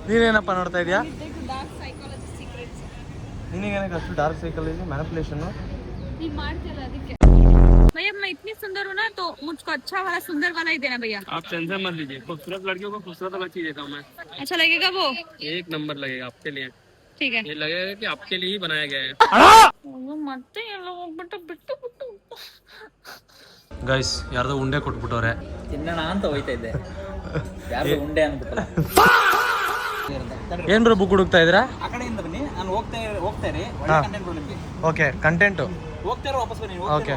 ನೀನೇನಪ್ಪ ನೋಡ್ತಾ ಇದೀಯಾ? ನಿನಗೇನಕ್ಕೆ ಅಷ್ಟು ಡಾರ್ಕ್ ಸೈಕಾಲಜಿ ಮ್ಯಾನಿಪುಲೇಷನ್ ಮಾಡ್ತಿಲ್ಲ ಅದಕ್ಕೆ। भैया मैं इतनी सुंदर हूँ ना, तो मुझको अच्छा वाला सुंदर वाला ही देना भैया। आप टेंशन मत लीजिए, खूबसूरत लड़कियों को खूबसूरत वाला चीज देता हूँ मैं। अच्छा लगेगा वो? एक नंबर लगेगा आपके लिए। ठीक है, ये लगेगा कि आपके लिए ही बनाया गया है। ಮತ್ತೆ ಎಲ್ಲ ಹೋಗ್ಬಿಟ್ಟು ಬಿಟ್ಟು ಬಿಟ್ಟು ಗೈಸ್ ಯಾರ್ದೋ ಉಂಡೆ ಕೊಟ್ಬಿಟ್ಟವ್ರೆ ತಿನ್ನೋಣ ಅಂತ ಹೋಯ್ತಾ ಇದ್ದೆ, ಯಾರು ಉಂಡೆ ಅನ್ಬಿಟ್ಟಲ್ಲ. ಏನ್ ಬ್ರೋ ಬುಕ್ ಹುಡುಕ್ತಾ ಇದ್ದೀರಾ? ಆ ಕಡೆಯಿಂದ ಬನ್ನಿ, ನಾನು ಹೋಗ್ತಾ ಇರಿ, ಒಳ್ಳೆ ಕಂಟೆಂಟ್ ನಿಮಗೆ. ಓಕೆ ಕಂಟೆಂಟು ಹೋಗ್ತಾ ಇರೋ ವಾಪಸ್ ಬನ್ನಿ. ಓಕೆ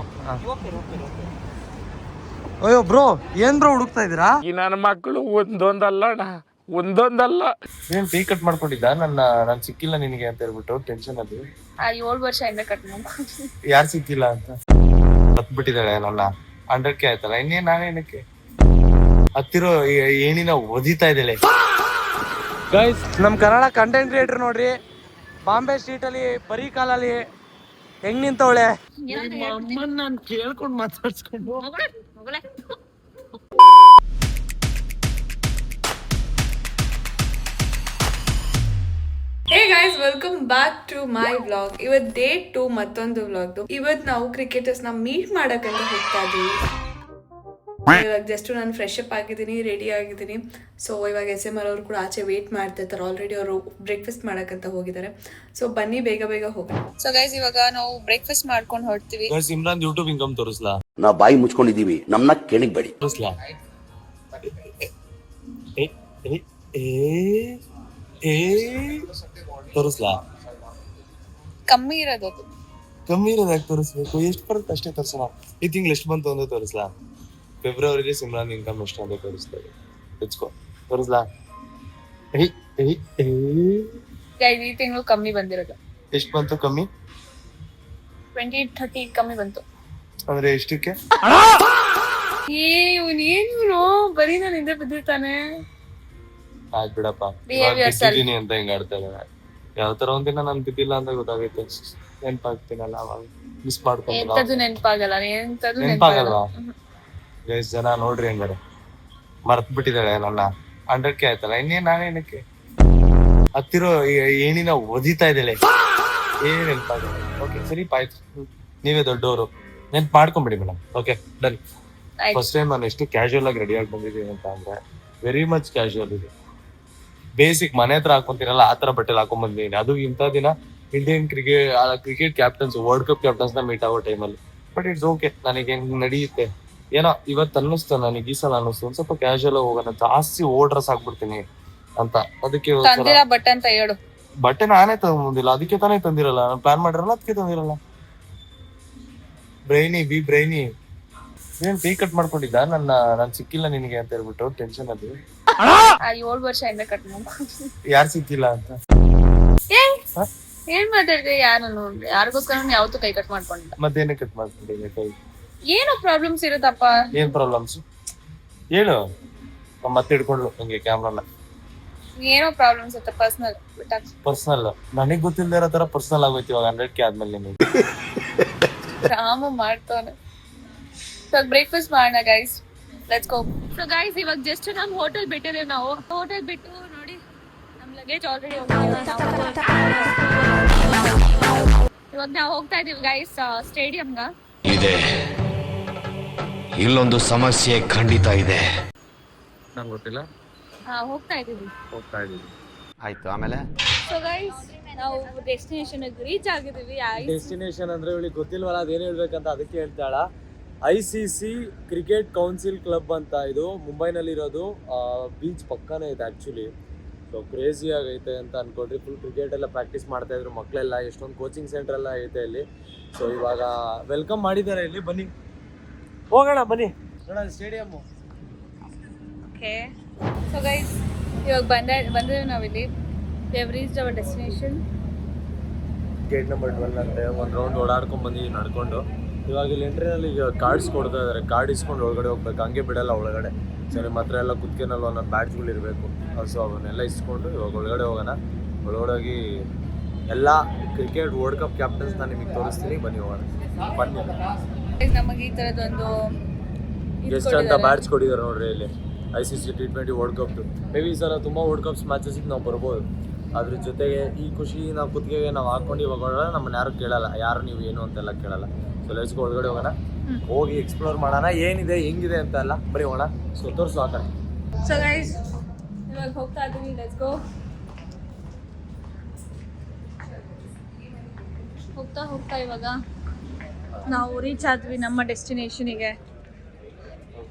ಹೋಗ್ತೀರಿ. ಅಯ್ಯೋ ಬ್ರೋ ಏನ್ ಬ್ರೋ ಹುಡುಕ್ತಾ ಇದ್ದೀರಾ? ಈ ನನ್ನ ಮಕ್ಕಳು ಒಂದೊಂದಲ್ಲ ಏನ್ ಟೀ ಕಟ್ ಮಾಡ್ಕೊಂಡಿದ್ದ ನಾನು ಸಿಕ್ಕಿಲ್ಲ ನಿನಗೆ ಅಂತ ಹೇಳ್ಬಿಟ್ಟು ಟೆನ್ಷನ್ ಅದು 7 ವರ್ಷ ಇಂದ ಕಟ್ ಯಾರು ಸಿಕ್ಕಿಲ್ಲ ಅಂತ ಹತ್ಬಿಟ್ಟಿದ್ದಾಳೆ. ನನ್ನ 100K ಆಯ್ತಲ್ಲ, ಇನ್ನೇನ್ ನಾನೇನಕ್ಕೆ ಹತ್ತಿರೋ ಏಣಿನ ಒದಿತಾ ಇದ್ದಾಳೆ. ಗೈಸ್ ನಮ್ ಕನ್ನಡ ಕಂಟೆಂಟ್ ಕ್ರಿಯೇಟರ್ ನೋಡ್ರಿ, ಬಾಂಬೆ ಸ್ಟ್ರೀಟ್ ಅಲ್ಲಿ ಬರೀ ಕಾಲಲ್ಲಿ ಹೆಂಗ್ ನಿಂತವಳೆ. ಅಮ್ಮನ್ ನಾನು ಕೇಳ್ಕೊಂಡು ಮಾತಾಡ್ಸ್ಕೊಂಡು hey guys, welcome back to my vlog. ಇವತ್ತು ಡೇ 2 ಮತ್ತೊಂದು ವ್ಲಾಗ್ದು. ಇವತ್ತು ನಾವು ಕ್ರಿಕೆಟರ್ಸ್ನ ಮೀಟ್ ಮಾಡಕ್ಕಂತ ಹೋಗ್ತಾ ಇದ್ದೀವಿ. ಇವಾಗ ಜಸ್ಟ್ ನಾನು ಫ್ರೆಶ್ ಅಪ್ ಆಗಿದ್ದೀನಿ, ರೆಡಿ ಆಗಿದ್ದೀನಿ. ಸೊ ಇವಾಗ SMR ಅವರು ಕೂಡ ಆಚೆ ವೇಟ್ ಮಾಡ್ತಾ ಇರ್ತಾರೆ. ಆಲ್ರೆಡಿ ಅವರು ಬ್ರೇಕ್ಫಾಸ್ಟ್ ಮಾಡಕ್ಕಂತ ಹೋಗಿದ್ದಾರೆ. ಸೊ ಬನ್ನಿ ಬೇಗ ಹೋಗೋಣ. ಸೊ ಗೈಸ್ ಇವಾಗ ನಾವು ಬ್ರೇಕ್ಫಾಸ್ಟ್ ಮಾಡ್ಕೊಂಡು ಹೊರಡ್ತೀವಿ. ಇಮ್ರಾನ್ ಯೂಟ್ಯೂಬ್ ಇನ್ಕಮ್ ತೋರಿಸ್ಲಾ? ನಾವು ಬಾಯಿ ಮುಚ್ಕೊಂಡಿದೀವಿ, ನಮ್ಮನ್ನ ಕೆಣಿಗ್ಬೇಡಿ. ತೋರಿಸ್ಲಾ? ತೋರಿಸ್ಲಾ? ಕಮ್ಮಿ ಇರೋದು ಯಾಕೆ ತೋರಿಸ್ಬೇಕು? ಎಷ್ಟು ಬರುತ್ತೆ ಅಷ್ಟೇ ತೋರಿಸೋಣ. ಈ ತಿಂಗಳು ಎಷ್ಟು ಬಂತು ಅಂತ ತೋರಿಸ್ಲಾ? ಫೆಬ್ರವರಿಲಿ ಸಿಮ್ರಾನ್ ಇನ್ಕಮ್ ಎಷ್ಟು ಅಂತ ತೋರಿಸ್ತಾರೆ. ತೆಚ್ಕೋ, ತೋರಿಸ್ಲಾ? ಈ ತಿಂಗಳು ಕಮ್ಮಿ ಬಂದಿರೋದು. ಎಷ್ಟು ಬಂತು ಕಮ್ಮಿ? 20-30 ಕಮ್ಮಿ ಬಂತು. ಅಂದ್ರೆ ಎಷ್ಟಕ್ಕೆ? ಏನು ಬರೀ ನಾನು ಹಿಂದೆ ಬಿದ್ದಿರ್ತಾನೆ. ಆಯ್ತು ಬಿಡಪ್ಪ, ಬಿಟ್ಟಿದ್ದೀನಿ ಅಂತ ಹಿಂಗ ಆಡ್ತಾರೆ. ಯಾವ ತರ ಒಂದಿನ ನಾನು ಬಿದ್ದಿಲ್ಲ ಅಂತ ಗೊತ್ತಾಗೈತೆ, ನೆನ್ಪಾಗ್ತೀನಲ್ಲ ಅವಾಗ ಮಿಸ್ ಮಾಡ್ಕೊಂಡು. ನೆನ್ಪಾಗಲ್ವಾ? ಎಷ್ಟು ಜನ ನೋಡ್ರಿ ಹಂಗಾರೆ ಮರ್ತ್ ಬಿಟ್ಟಿದ್ದಾಳೆ. ನನ್ನ 100K ಆಯ್ತಲ್ಲ, ಇನ್ನೇನ್ ನಾನೇನಕ್ಕೆ ಹತ್ತಿರೋ ಏಣಿನ ಒದಿತಾ ಇದ್ದಾಳೆ. ಏನ್ ನೆನ್ಪಾಗಲ್ಲ. ಓಕೆ ಸರಿ ಆಯ್ತು, ನೀವೇ ದೊಡ್ಡವರು, ನೆನ್ಪ್ ಮಾಡ್ಕೊಂಬಿಡಿ madam. Okay done. First time ನಾನು ಎಷ್ಟು ಕ್ಯಾಶುವಲ್ ಆಗಿ ರೆಡಿ ಆಗಿ ಬಂದಿದ್ದೀನಿ ಅಂತ ಅಂದ್ರೆ ವೆರಿ ಮಚ್ ಕ್ಯಾಶುವಲ್ ಇದೆ. ಬೇಸಿಕ್ ಮನೆ ಹತ್ರ ಹಾಕೊಂತೀರಲ್ಲ ಆ ತರ ಬಟ್ಟೆಲ್ ಹಾಕೊಂಡ್ ಬಂದಿದ್ದೀನಿ. ಅದು ಇಂಥ ದಿನ Indian cricket captains, world cup captains ನ ಮೀಟ್ ಆಗೋ ಟೈಮಲ್ಲಿ. ಬಟ್ ಇಟ್ಸ್ ಓಕೆ, ನನಗೆ ನಡೆಯುತ್ತೆ. ಏನೋ ಇವತ್ತು ಅನ್ನಿಸ್ತು ನನಗೆ, ಈ ಸಲ ಅನ್ನಿಸ್ತು ಒಂದ್ ಸ್ವಲ್ಪ ಕ್ಯಾಶುವಲ್ ಹೋಗೋಣ, ಜಾಸ್ತಿ ಡ್ರೆಸ್ ಹಾಕ್ಬಿಡ್ತೀನಿ ಅಂತ. ಅದಕ್ಕೆ ಬಟ್ಟೆ ನಾನೇ ತಗೊಂಡಿಲ್ಲ, ಅದಕ್ಕೆ ತಾನೇ ತಂದಿರಲ್ಲ. ನಾನು ಪ್ಲಾನ್ ಮಾಡಿರಲ್ಲ, ಅದಕ್ಕೆ ತಂದಿರಲ್ಲ. ಬ್ರೈನಿ ಏನ್ ಟೀ ಕಟ್ ಮಾಡ್ಕೊಂಡಿದ್ದ ನಾನು ಸಿಕ್ಕಿಲ್ಲ ನಿನಗೆ ಅಂತ ಹೇಳ್ಬಿಟ್ಟು ಟೆನ್ಷನ್ ಅದು 7 ವರ್ಷ ಇಂದ ಕಟ್ ಯಾರು ಸಿಕ್ಕಿಲ್ಲ ಅಂತ. ಏನ್ ಮಾತಾಡಿದೆ? ಯಾರಿಗೋಸ್ಕರ ಯಾವತ್ತೂ ಕೈ ಕಟ್ ಮಾಡ್ಕೊಂಡಿಲ್ಲ. ಮತ್ತೇನೆ ಕಟ್ ಮಾಡ್ಕೊಂಡಿದ್ದೆ ಕೈ? ಏನೋ ಪ್ರಾಬ್ಲಮ್ಸ್ ಇರುತ್ತಪ್ಪ. ಏನ್ ಪ್ರಾಬ್ಲಮ್ಸ್ ಹೇಳು. ಮತ್ತೆ ಹಿಡ್ಕೊಂಡ್ಲು ಹಂಗೆ ಕ್ಯಾಮ್ರಾನ. ಏನೋ ಪ್ರಾಬ್ಲಮ್ಸ್ ಇರುತ್ತೆ ಪರ್ಸನಲ್. ನನಗ್ ಗೊತ್ತಿಲ್ಲದೆ ಇರೋ ತರ ಪರ್ಸನಲ್ ಆಗೋಯ್ತು ಇವಾಗ 100K ಆದ್ಮೇಲೆ ನಿಮಗೆ. ರಾಮು ಮಾಡ್ತಾನೆ. ಸೊ ಬ್ರೇಕ್ಫಾಸ್ಟ್ ಮಾಡೋಣ guys, let's go. So guys ಇವಾಗ ಜಸ್ಟ್ ನಾವು ಹೋಟೆಲ್ ಬಿಟ್ಟಿದ್ದೀವಿ. ನಾವು ಹೋಟೆಲ್ ಬಿಟ್ಟು ನೋಡಿ ನಮ್ ಲಗೇಜ್ ಆಲ್ರೆಡಿ ಇವಾಗ ನಾವು ಹೋಗ್ತಾ ಇದೀವಿ ಗೈಸ್ ಸ್ಟೇಡಿಯಂಗ. ಇದೆ ಇಲ್ಲೊಂದು ಸಮಸ್ಯೆ ಖಂಡಿತ ಇದೆ. ನಂಗೆ ಗೊತ್ತಿಲ್ಲ. ಹೋಗ್ತಾ ಇದೀವಿ. ಆಯ್ತು, ಆಮೇಲೆ ಸೊ ಗೈಸ್ ನಾವು ಡೆಸ್ಟಿನೇಷನ್ ರೀಚ್ ಆಗಿದೀವಿ. ಡೆಸ್ಟಿನೇಷನ್ ಅಂದ್ರೆ ಇವಳಿಗೆ ಗೊತ್ತಿಲ್ವಲ್ಲ ಅದೇನು ಹೇಳ್ಬೇಕಂತ, ಅದಕ್ಕೆ ಹೇಳ್ತಾಳ. ICC ಕ್ರಿಕೆಟ್ ಕೌನ್ಸಿಲ್ ಕ್ಲಬ್ ಅಂತ, ಇದು ಮುಂಬೈನಲ್ಲಿ ಇರೋದು. ಬೀಚ್ ಪಕ್ಕನೇ ಇದೆ ಆಕ್ಚುಲಿ. ಸೊ ಕ್ರೇಜಿ ಆಗೈತೆ ಅಂತ ಅನ್ಕೊಂಡ್ರಿ. ಫುಲ್ ಕ್ರಿಕೆಟ್ ಎಲ್ಲ ಪ್ರಾಕ್ಟೀಸ್ ಮಾಡ್ತಾ ಇದ್ರು ಮಕ್ಕಳೆಲ್ಲ. ಎಷ್ಟೊಂದು ಕೋಚಿಂಗ್ ಸೆಂಟರ್ ಎಲ್ಲ ಐತೆ ಇಲ್ಲಿ. ಸೊ ಇವಾಗ ವೆಲ್ಕಮ್ ಮಾಡಿದ್ದಾರೆ ಇಲ್ಲಿ. ಬನ್ನಿ ಹೋಗೋಣ, ಬನ್ನಿ ನೋಡೋಣ ಸ್ಟೇಡಿಯಮ್. ಓಕೆ ಸೊ ಗೈಸ್ ಇವಾಗ ಬಂದಿದ್ದೀವಿ ನಾವಿಲ್ಲಿ. We have reached our destination. Gate number 12 ಅಂತೆ. ಒಂದು ರೌಂಡ್ ಓಡಾಡ್ಕೊಂಡು ಬಂದಿದ್ದೀವಿ ನಡ್ಕೊಂಡು. ಇವಾಗ ಇಲ್ಲಿ ಎಂಟ್ರಿನಲ್ಲಿ ಈಗ ಕಾರ್ಡ್ಸ್ ಕೊಡ್ತಾ ಇದ್ದಾರೆ. ಕಾರ್ಡ್ ಇಸ್ಕೊಂಡು ಒಳಗಡೆ ಹೋಗ್ಬೇಕು, ಹಂಗೆ ಬಿಡಲ್ಲ ಒಳಗಡೆ. ಸೊ ನಿಮ್ಮ ಹತ್ರ ಎಲ್ಲ ಕುತ್ಕೆನಲ್ಲಿ ಒಂದೊಂದು ಬ್ಯಾಡ್ಜ್ಗಳು ಇರಬೇಕು. ಸೊ ಅವನ್ನೆಲ್ಲ ಇಸ್ಕೊಂಡು ಇವಾಗ ಒಳಗಡೆ ಹೋಗೋಣ. ಒಳಗಡೆ ಹೋಗಿ ಎಲ್ಲ ಕ್ರಿಕೆಟ್ ವರ್ಲ್ಡ್ ಕಪ್ ಕ್ಯಾಪ್ಟನ್ಸ್ ನಾನು ನಿಮಗೆ ತೋರಿಸ್ತೀನಿ. ಬನ್ನಿ ಹೋಗೋಣ. ಬನ್ನಿ. ನಮಗೆ ಈ ಥರದೊಂದು ಎಷ್ಟು ಅಂತ ಬ್ಯಾಡ್ಜ್ ಕೊಟ್ಟಿದ್ದಾರೆ ನೋಡ್ರಿ ಇಲ್ಲಿ. ICC T20 ವರ್ಲ್ಡ್ ಕಪ್ದು. ಮೇ ಬಿ ಈ ಸಲ ತುಂಬ ವರ್ಲ್ಡ್ ಕಪ್ಸ್ ಮ್ಯಾಚಸ್ಗೆ ನಾವು ಬರ್ಬೋದು. ಅದ್ರ ಜೊತೆಗೆ ಈ ಖುಷಿ ನಾವು ಕುತ್ತಿಗೆಗೆ ನಾವು ಹಾಕೊಂಡು ಇವಾಗ ಹೊರಗಡೆ ನಮ್ಮನ್ನ ಯಾರು ಕೇಳಲ್ಲ, ಯಾರು ನೀವು ಏನು ಅಂತೆಲ್ಲ ಕೇಳಲ್ಲ. ಸೊ ಲೆಟ್ಸ್ ಗೋ, ಒಳಗಡೆ ಹೋಗೋಣ, ಹೋಗಿ ಎಕ್ಸ್ಪ್ಲೋರ್ ಮಾಡೋಣ ಏನಿದೆ ಹೆಂಗಿದೆ ಅಂತ ಎಲ್ಲ ಬರೀ ಹೋಗೋಣ. ಸೊ ತೋರಿಸು ಆ ಕಡೆ. ಸೊ ಗೈಸ್ ಇವಾಗ ಹೋಗ್ತಾ ಇದ್ದೀವಿ, ಲೆಟ್ಸ್ ಗೋ. ಹೋಗ್ತಾ ಹೋಗ್ತಾ ಇವಾಗ ನಾವು ರೀಚ್ ಆದ್ವಿ ನಮ್ಮ ಡೆಸ್ಟಿನೇಷನಿಗೆ.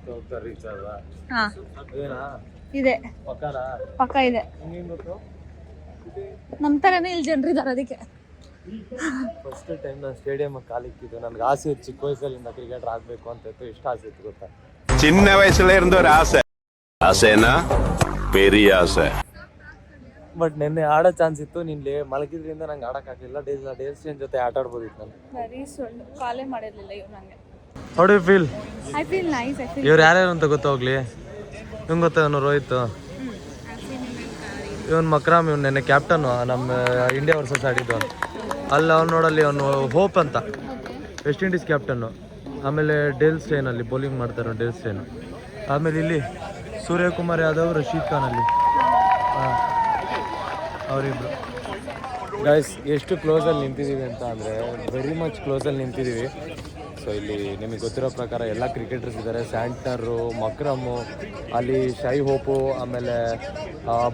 ಹೋಗ್ತಾ ರೀಚ್ ಆದ್ವಾ? ಹಾ ಏನಾ ಇದೆ, ಪಕ್ಕನಾ? ಪಕ್ಕ ಇದೆ. ನಿಂಗೇನು ಗೊತ್ತು? ನಮ್ಮ ಥರನೇ ಇಲ್ಲಿ ಜನರಿದ್ದಾರೆ ಅದಕ್ಕೆ. ಫಸ್ಟ್ ಟೈಮ್ ನಾನು ಸ್ಟೇಡಿಯಮ್ ಕಾಲಿಕ್ಕಿದ್ದು. ನನಗೆ ಆಸೆ ಇತ್ತು ಚಿಕ್ಕ ವಯಸ್ಸಲ್ಲಿಂದ ಕ್ರಿಕೆಟರ್ ಆಗಬೇಕು ಅಂತ ಇತ್ತು. ಎಷ್ಟು ಆಸೆ ಇತ್ತು ಗೊತ್ತಾ? சின்ன வயசுல இருந்த ஒரு ஆசை ஆசைனா பெரிய ஆசை. ಬಟ್ ನೆನ್ನೆ ಆಡೋ ಚಾನ್ಸ್ ಇತ್ತು. ನಿನ್ನೆ ಮಲಗಿದ್ರಿಂದ ನಂಗೆ ಆಡೋಕ್ಕಾಗಲಿಲ್ಲ. ಡೇಲ್ಸ್ಟೇನ್ ಜೊತೆ ಆಟ ಆಡ್ಬೋದಿತ್ತು ನಾನು. ಬರೀ ಸುಳ್ಳು, ಕಾಲೇ ಮಾಡಿರಲಿಲ್ಲ ಇವ್ರು ನನಗೆ. How do you feel? I feel nice. I feel ಇವ್ರು ಯಾರ್ಯಾರು ಅಂತ ಗೊತ್ತಾಗ್ಲಿ. ನಿಮ್ಗೆ ಗೊತ್ತಾ? ಇವನು ರೋಹಿತ್, ಇವನು ಮಕ್ರಾಮ್, ಇವನು ನೆನ್ನೆ ಕ್ಯಾಪ್ಟನ್ ನಮ್ಮ ಇಂಡಿಯಾ ವರ್ಸಸ್ ಆಡಿದ್ದು. ಅಲ್ಲಿ ಅವ್ನು ನೋಡಲ್ಲಿ ಅವನು ಹೋಪ್ ಅಂತ, ವೆಸ್ಟ್ ಇಂಡೀಸ್ ಕ್ಯಾಪ್ಟನ್ನು. ಆಮೇಲೆ ಡೇಲ್ ಸ್ಟೇನ್ ಅಲ್ಲಿ ಬೌಲಿಂಗ್ ಮಾಡ್ತಾರೆ, ಡೇಲ್ ಸ್ಟೇನ್. ಆಮೇಲೆ ಇಲ್ಲಿ ಸೂರ್ಯಕುಮಾರ್ ಯಾದವ್, ರಶೀದ್ ಖಾನ್ ಅಲ್ಲಿ. ಹಾಂ, ಅವರಿಬ್ರು. ಗೈಸ್ ಎಷ್ಟು ಕ್ಲೋಸಲ್ಲಿ ನಿಂತಿದ್ದೀವಿ ಅಂತ ಅಂದರೆ ವೆರಿ ಮಚ್ ಕ್ಲೋಸಲ್ಲಿ ನಿಂತಿದ್ದೀವಿ. ಸೊ ಇಲ್ಲಿ ನಿಮಗೆ ಗೊತ್ತಿರೋ ಪ್ರಕಾರ ಎಲ್ಲ ಕ್ರಿಕೆಟರ್ಸ್ ಇದ್ದಾರೆ. ಸ್ಯಾಂಟ್ನರು, ಮಕ್ರಮು, ಅಲ್ಲಿ ಶೈ ಹೋಪು, ಆಮೇಲೆ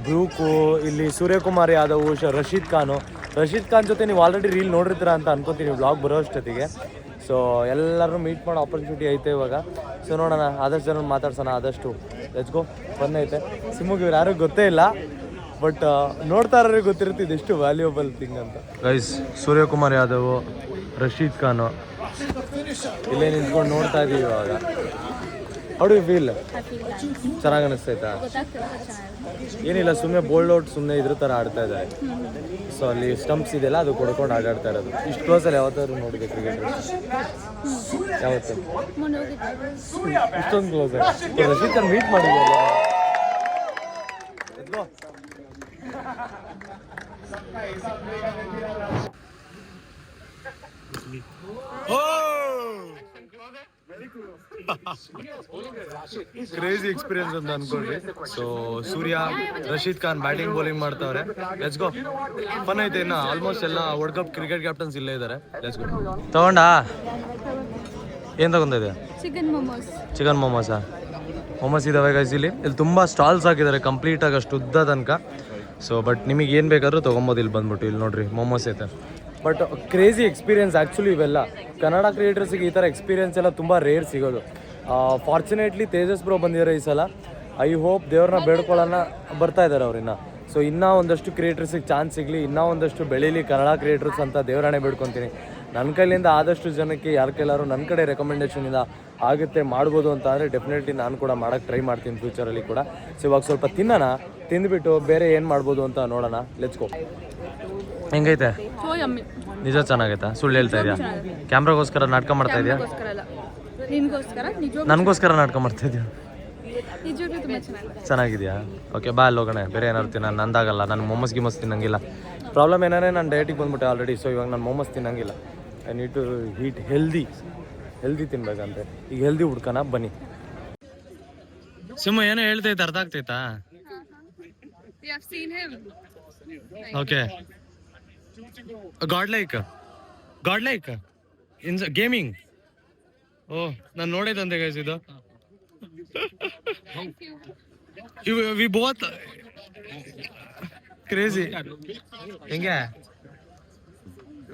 ಬ್ರೂಕು, ಇಲ್ಲಿ ಸೂರ್ಯಕುಮಾರ್ ಯಾದವ್, ರಶೀದ್ ಖಾನ್ ಜೊತೆ ನೀವು ಆಲ್ರೆಡಿ ರೀಲ್ ನೋಡಿರ್ತೀರ ಅಂತ ಅನ್ಕೋತೀನಿ ವ್ಲಾಗ್ ಬರೋ ಅಷ್ಟೊತ್ತಿಗೆ. ಸೊ ಎಲ್ಲರೂ ಮೀಟ್ ಮಾಡೋ ಆಪರ್ಚುನಿಟಿ ಐತೆ ಇವಾಗ. ಸೊ ನೋಡೋಣ, ಆದಷ್ಟು ಜನ ಮಾತಾಡ್ಸೋಣ ಆದಷ್ಟು. Let's go. ಬಂದೈತೆ ಸಿಮ್ಮಿಗೆ. ಇವ್ರು ಯಾರಿಗೂ ಗೊತ್ತೇ ಇಲ್ಲ, ಬಟ್ ನೋಡ್ತಾ ಇರೋರಿಗೆ ಗೊತ್ತಿರುತ್ತೆ ಇದೆಷ್ಟು ವ್ಯಾಲ್ಯೂಯಬಲ್ ಥಿಂಗ್ ಅಂತ. ಗೈಸ್ ಸೂರ್ಯಕುಮಾರ್ ಯಾದವ್, ರಶೀದ್ ಖಾನ್ ಇಲ್ಲೇ ನಿಂತ್ಕೊಂಡು ನೋಡ್ತಾ ಇದ್ದೀವಿ ಇವಾಗ. How do you feel? ಚೆನ್ನಾಗಿ ಅನಿಸ್ತೈತಾ? ಏನಿಲ್ಲ, ಸುಮ್ಮನೆ ಬೋಲ್ಡ್ ಔಟ್, ಸುಮ್ಮನೆ ಇದ್ರ ಥರ ಆಡ್ತಾ ಇದ್ದಾರೆ. ಸೊ ಅಲ್ಲಿ ಸ್ಟಂಪ್ಸ್ ಇದೆಯಲ್ಲ, ಅದು ಕೊಡ್ಕೊಂಡು ಆಟಾಡ್ತಾ ಇರೋದು. ಇಷ್ಟು ಕ್ಲೋಸಲ್ಲಿ ಯಾವತ್ತಾದ್ರು ನೋಡಿದೆ ಕ್ರಿಕೆಟ್? ಯಾವತ್ತು ಇಷ್ಟೊಂದು ಕ್ಲೋಸ್? ರಶೀದ್ ಖಾನ್ ಮೀಟ್ ಮಾಡಿದ್ವಲ್ಲ. ಕ್ರೇಜಿ ಎಕ್ಸ್ಪೀರಿಯನ್ಸ್ ಅಂತ ಅನ್ಕೊಂಡ್ರಿ. So Surya, Rashid Khan batting bowling ಮಾಡ್ತಾವ್ರೆ. Let's go. ಫನ್ ಐತೆ. ಇನ್ನು ಆಲ್ಮೋಸ್ಟ್ ಎಲ್ಲ ವರ್ಲ್ಡ್ ಕಪ್ ಕ್ರಿಕೆಟ್ ಕ್ಯಾಪ್ಟನ್ಸ್ ಇಲ್ಲೇ ಇದ್ದಾರೆ. Let's go. ತಗೊಂಡಾ? ಏನು ತಗೊಂಡಿದೆ? ಚಿಕನ್ ಮೊಮೋಸಾ? ಮೊಮೋಸ್ ಇದಾವೆ ಗೈಸ್ ಇಲ್ಲಿ ತುಂಬ ಸ್ಟಾಲ್ಸ್ ಹಾಕಿದ್ದಾರೆ ಕಂಪ್ಲೀಟಾಗಿ ಅಷ್ಟು ಉದ್ದ ತನಕ. ಸೊ ಬಟ್ ನಿಮಗೆ ಏನು ಬೇಕಾದ್ರೂ ತೊಗೊಬೋದು ಇಲ್ಲಿ ಬಂದ್ಬಿಟ್ಟು. ಇಲ್ಲಿ ನೋಡ್ರಿ ಮೊಮೋಸ್ ಐತೆ. ಬಟ್ ಕ್ರೇಜಿ ಎಕ್ಸ್ಪೀರಿಯನ್ಸ್ ಆ್ಯಕ್ಚುಲಿ ಇವೆಲ್ಲ. ಕನ್ನಡ ಕ್ರಿಯೇಟರ್ಸಿಗೆ ಈ ಥರ ಎಕ್ಸ್ಪೀರಿಯನ್ಸ್ ಎಲ್ಲ ತುಂಬ ರೇರ್ ಸಿಗೋದು. ಫಾರ್ಚುನೇಟ್ಲಿ ತೇಜಸ್ ಬ್ರೋ ಬಂದಿದ್ದಾರೆ ಈ ಸಲ. ಐ ಹೋಪ್ ದೇವ್ರನ್ನ ಬೇಡ್ಕೊಳ್ಳೋಣ, ಬರ್ತಾ ಇದ್ದಾರೆ ಅವ್ರಿನ್ನ. ಸೊ ಇನ್ನೂ ಒಂದಷ್ಟು ಕ್ರಿಯೇಟರ್ಸಿಗೆ ಚಾನ್ಸ್ ಸಿಗಲಿ, ಇನ್ನೂ ಒಂದಷ್ಟು ಬೆಳೀಲಿ ಕನ್ನಡ ಕ್ರಿಯೇಟರ್ಸ್ ಅಂತ ದೇವರಾಣೆ ಬೇಡ್ಕೊತೀನಿ. ನನ್ನ ಕೈಲಿಂದ ಆದಷ್ಟು ಜನಕ್ಕೆ, ಯಾರ ಕೈಲಾರು ನನ್ನ ಕಡೆ ರೆಕಮೆಂಡೇಷನಿಂದ ಆಗುತ್ತೆ ಮಾಡ್ಬೋದು ಅಂತ ಅಂದರೆ ಡೆಫಿನೆಟ್ಲಿ ನಾನು ಕೂಡ ಮಾಡೋಕ್ಕೆ ಟ್ರೈ ಮಾಡ್ತೀನಿ ಫ್ಯೂಚರಲ್ಲಿ ಕೂಡ. ಸೊ ಇವಾಗ ಸ್ವಲ್ಪ ತಿನ್ನೋಣ, ತಿಂದುಬಿಟ್ಟು ಬೇರೆ ಏನು ಮಾಡ್ಬೋದು ಅಂತ ನೋಡೋಣ. Let's go. ಹೆಂಗೈತೆ? ನಿಜ ಚೆನ್ನಾಗೈತಾ? ಸುಳ್ಳು ಹೇಳ್ತಾ ಇದೆಯಾ? ಕ್ಯಾಮ್ರಾಗೋಸ್ಕರ ನಾಟಕ ಮಾಡ್ತಾ ಇದೆಯಾ? ನನಗೋಸ್ಕರ ನಾಟಕ ಮಾಡ್ತಾ ಇದೆಯಾ? ಚೆನ್ನಾಗಿದೆಯಾ? ಓಕೆ ಬಾ, ಅಲ್ಲಿ ಹೋಗೋಣ. ಬೇರೆ ಏನಾದ್ರು ತಿನ್ನ ನಂದಾಗಲ್ಲ. ನಾನು ಮೊಮೋಸ್ ಗಿಮೋಸ್ ತಿನ್ನಂಗಿಲ್ಲ. ಪ್ರಾಬ್ಲಮ್ ಏನಾರೆ ನಾನು ಡಯಟಿಗೆ ಬಂದ್ಬಿಟ್ಟೆ ಆಲ್ರೆಡಿ. ಸೊ ಇವಾಗ ನಾನು ಮೊಮೋಸ್ ತಿನ್ನಂಗಿಲ್ಲ. I need to eat healthy ತಿನ್ಬೇಕಂತೆ. ಈಗ ಹೆಲ್ದಿ ಹುಡ್ಕೋಣ ಬನ್ನಿ. ಸಿಂಹ ಏನೋ ಹೇಳ್ತೈತೆ, ಅರ್ಥ ಆಗ್ತೈತಾ? Okay. God like in gaming. Oh, ನಾನು ನೋಡೈತಂತೆ ಗೈಸ್ ಇದು. We both crazy. ಹೆಂಗೆ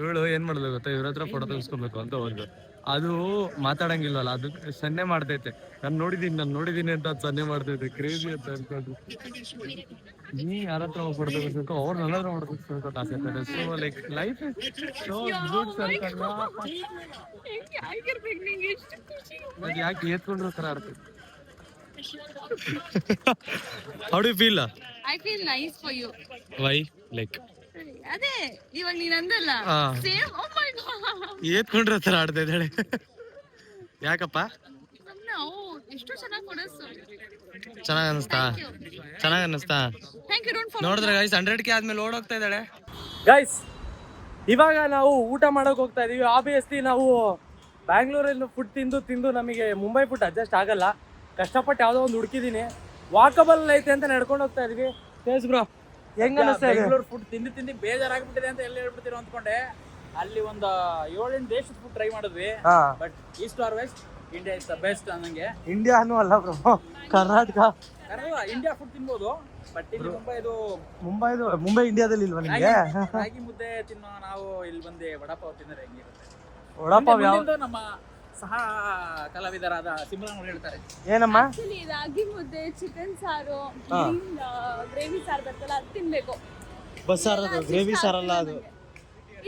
ಇವಳು ಏನ್ ಮಾಡೋದು ಗೊತ್ತಾ? ಇವ್ರ ಹತ್ರ ಫೋಟೋ ತೆಗಿಸ್ಕೊಬೇಕು ಅಂತ ಒಂದು. ಅದು ಮಾತಾಡಂಗಿಲ್ವಲ್ಲ, ಅದು ಸನ್ನೆ ಮಾಡ್ತೈತೆ. ನಾನು ನೋಡಿದೀನಿ ಅಂತ ಅದು ಸನ್ನೆ ಮಾಡ್ತೈತೆ. ಕ್ರೇಜಿ ಅಂತ ಅನ್ಕೊಂಡು ನೀ ಯಾರ ಹತ್ರ ಫೋಟೋ ತೆಗಿಸ್ಬೇಕು, ಅವ್ರು ನನ್ನ ಹತ್ರ ಫೋಟೋ ತೆಗಿಸ್ಬೇಕು ಆಸೆ ಇರ್ತದೆ. So like life so good circle. ಅದು ಯಾಕೆ ಏತ್ಕೊಂಡ್ರು ಥರ ಆಡ್ತೈತೆ. How do you feel? I feel nice for you. Why? Like ಅದೇ ಇವಾಗ ನೀನ್ ಅಂದಲ್ಲ ಸೇಮ್. ಓ ಮೈ ಗಾಡ್, ಏತ್ಕೊಂಡ್ರ ತರ ಆಡ್ತಾ ಇದ್ದಾಳೆ. ಯಾಕಪ್ಪ? ಎಷ್ಟು ಚೆನ್ನಾಗಿ ಕೊಡಸು. ಚೆನ್ನಾಗಿ ಅನಿಸ್ತಾ? Thank you. Don't follow. ನೋಡಿದ್ರೆ ಗೈಸ್ 100K ಆದ್ಮೇಲೆ ಓಡೋಗ್ತಾ ಇದ್ದಾಳೆ. ಗೈಸ್ ಇವಾಗ ನಾವು ಊಟ ಮಾಡೋಕೆ ಹೋಗ್ತಾ ಇದೀವಿ. ಆಬ್ವಿಯಸ್ಲಿ ನಾವು ಬ್ಯಾಂಗ್ಳೂರಲ್ಲಿ ಫುಡ್ ತಿಂದು ನಮಗೆ ಮುಂಬೈ ಫುಡ್ ಅಡ್ಜಸ್ಟ್ ಆಗಲ್ಲ. ಕಷ್ಟಪಟ್ಟು ಯಾವುದೋ ಒಂದು ಹುಡುಕಿದ್ದೀನಿ. ವಾಕಬಲ್ ಐತೆ ಅಂತ ನಡ್ಕೊಂಡು ಹೋಗ್ತಾ ಇದೀವಿ. ತೇಜ್ ಬ್ರೋ ಹೆಂಗ ಅನಿಸ್ತಾ ಇದೆ? ಬೆಂಗಳೂರು ಫುಡ್ ತಿಂದು ಬೇಜಾರಾಗ್ಬಿಟ್ಟಿದೆ ಅಂತ ಎಲ್ಲಿ ಹೇಳ್ಬಿಡ್ತೀರೋ ಅಂದ್ಕೊಂಡೆ. ಅಲ್ಲಿ ಒಂದು 7-8 ದೇಶದ ಫುಡ್ ಟ್ರೈ ಮಾಡಿದ್ವಿ. But east or west India is the best ಅನ್ನಂಗೆ. ಇಂಡಿಯಾನು ಅಲ್ಲ ಬ್ರೋ, ಕರ್ನಾಟಕ. ಇಂಡಿಯಾ ಫುಡ್ ತಿನ್ಬೋದು, ಬಟ್ ಇಲ್ಲಿ ಮುಂಬೈ ಇಂಡಿಯಾದಲ್ಲಿ ಇಲ್ವಾ ನಿಮಗೆ? ರಾಗಿ ಮುದ್ದೆ ತಿನ್ನೋ ನಾವು ಇಲ್ಲಿ ಬಂದು ವಡಾಪಾವ್ ತಿಂದ್ರೆ ಹೆಂಗಿರುತ್ತೆ? ವಡಾಪಾವ್ ಯಾವ ನಮ್ಮ ಸಹ ಕಲಾವಿದರಾದ ಸಿಮ್ರಾನ್ ಅವರು ಹೇಳ್ತಾರೆ. ಏನಮ್ಮ? ಆಕ್ಚುಲಿ ರಾಗಿ ಮುದ್ದೆ, ಚಿಕನ್ ಸಾರು, ಗ್ರೇವಿ ಸಾರು ಬರ್ತಲ್ಲ ಅದು ತಿನ್ಬೇಕು. ಬಸ್ಸಾರ್ ಅದು ಗ್ರೇವಿ ಸಾರಲ್ಲ ಅದು.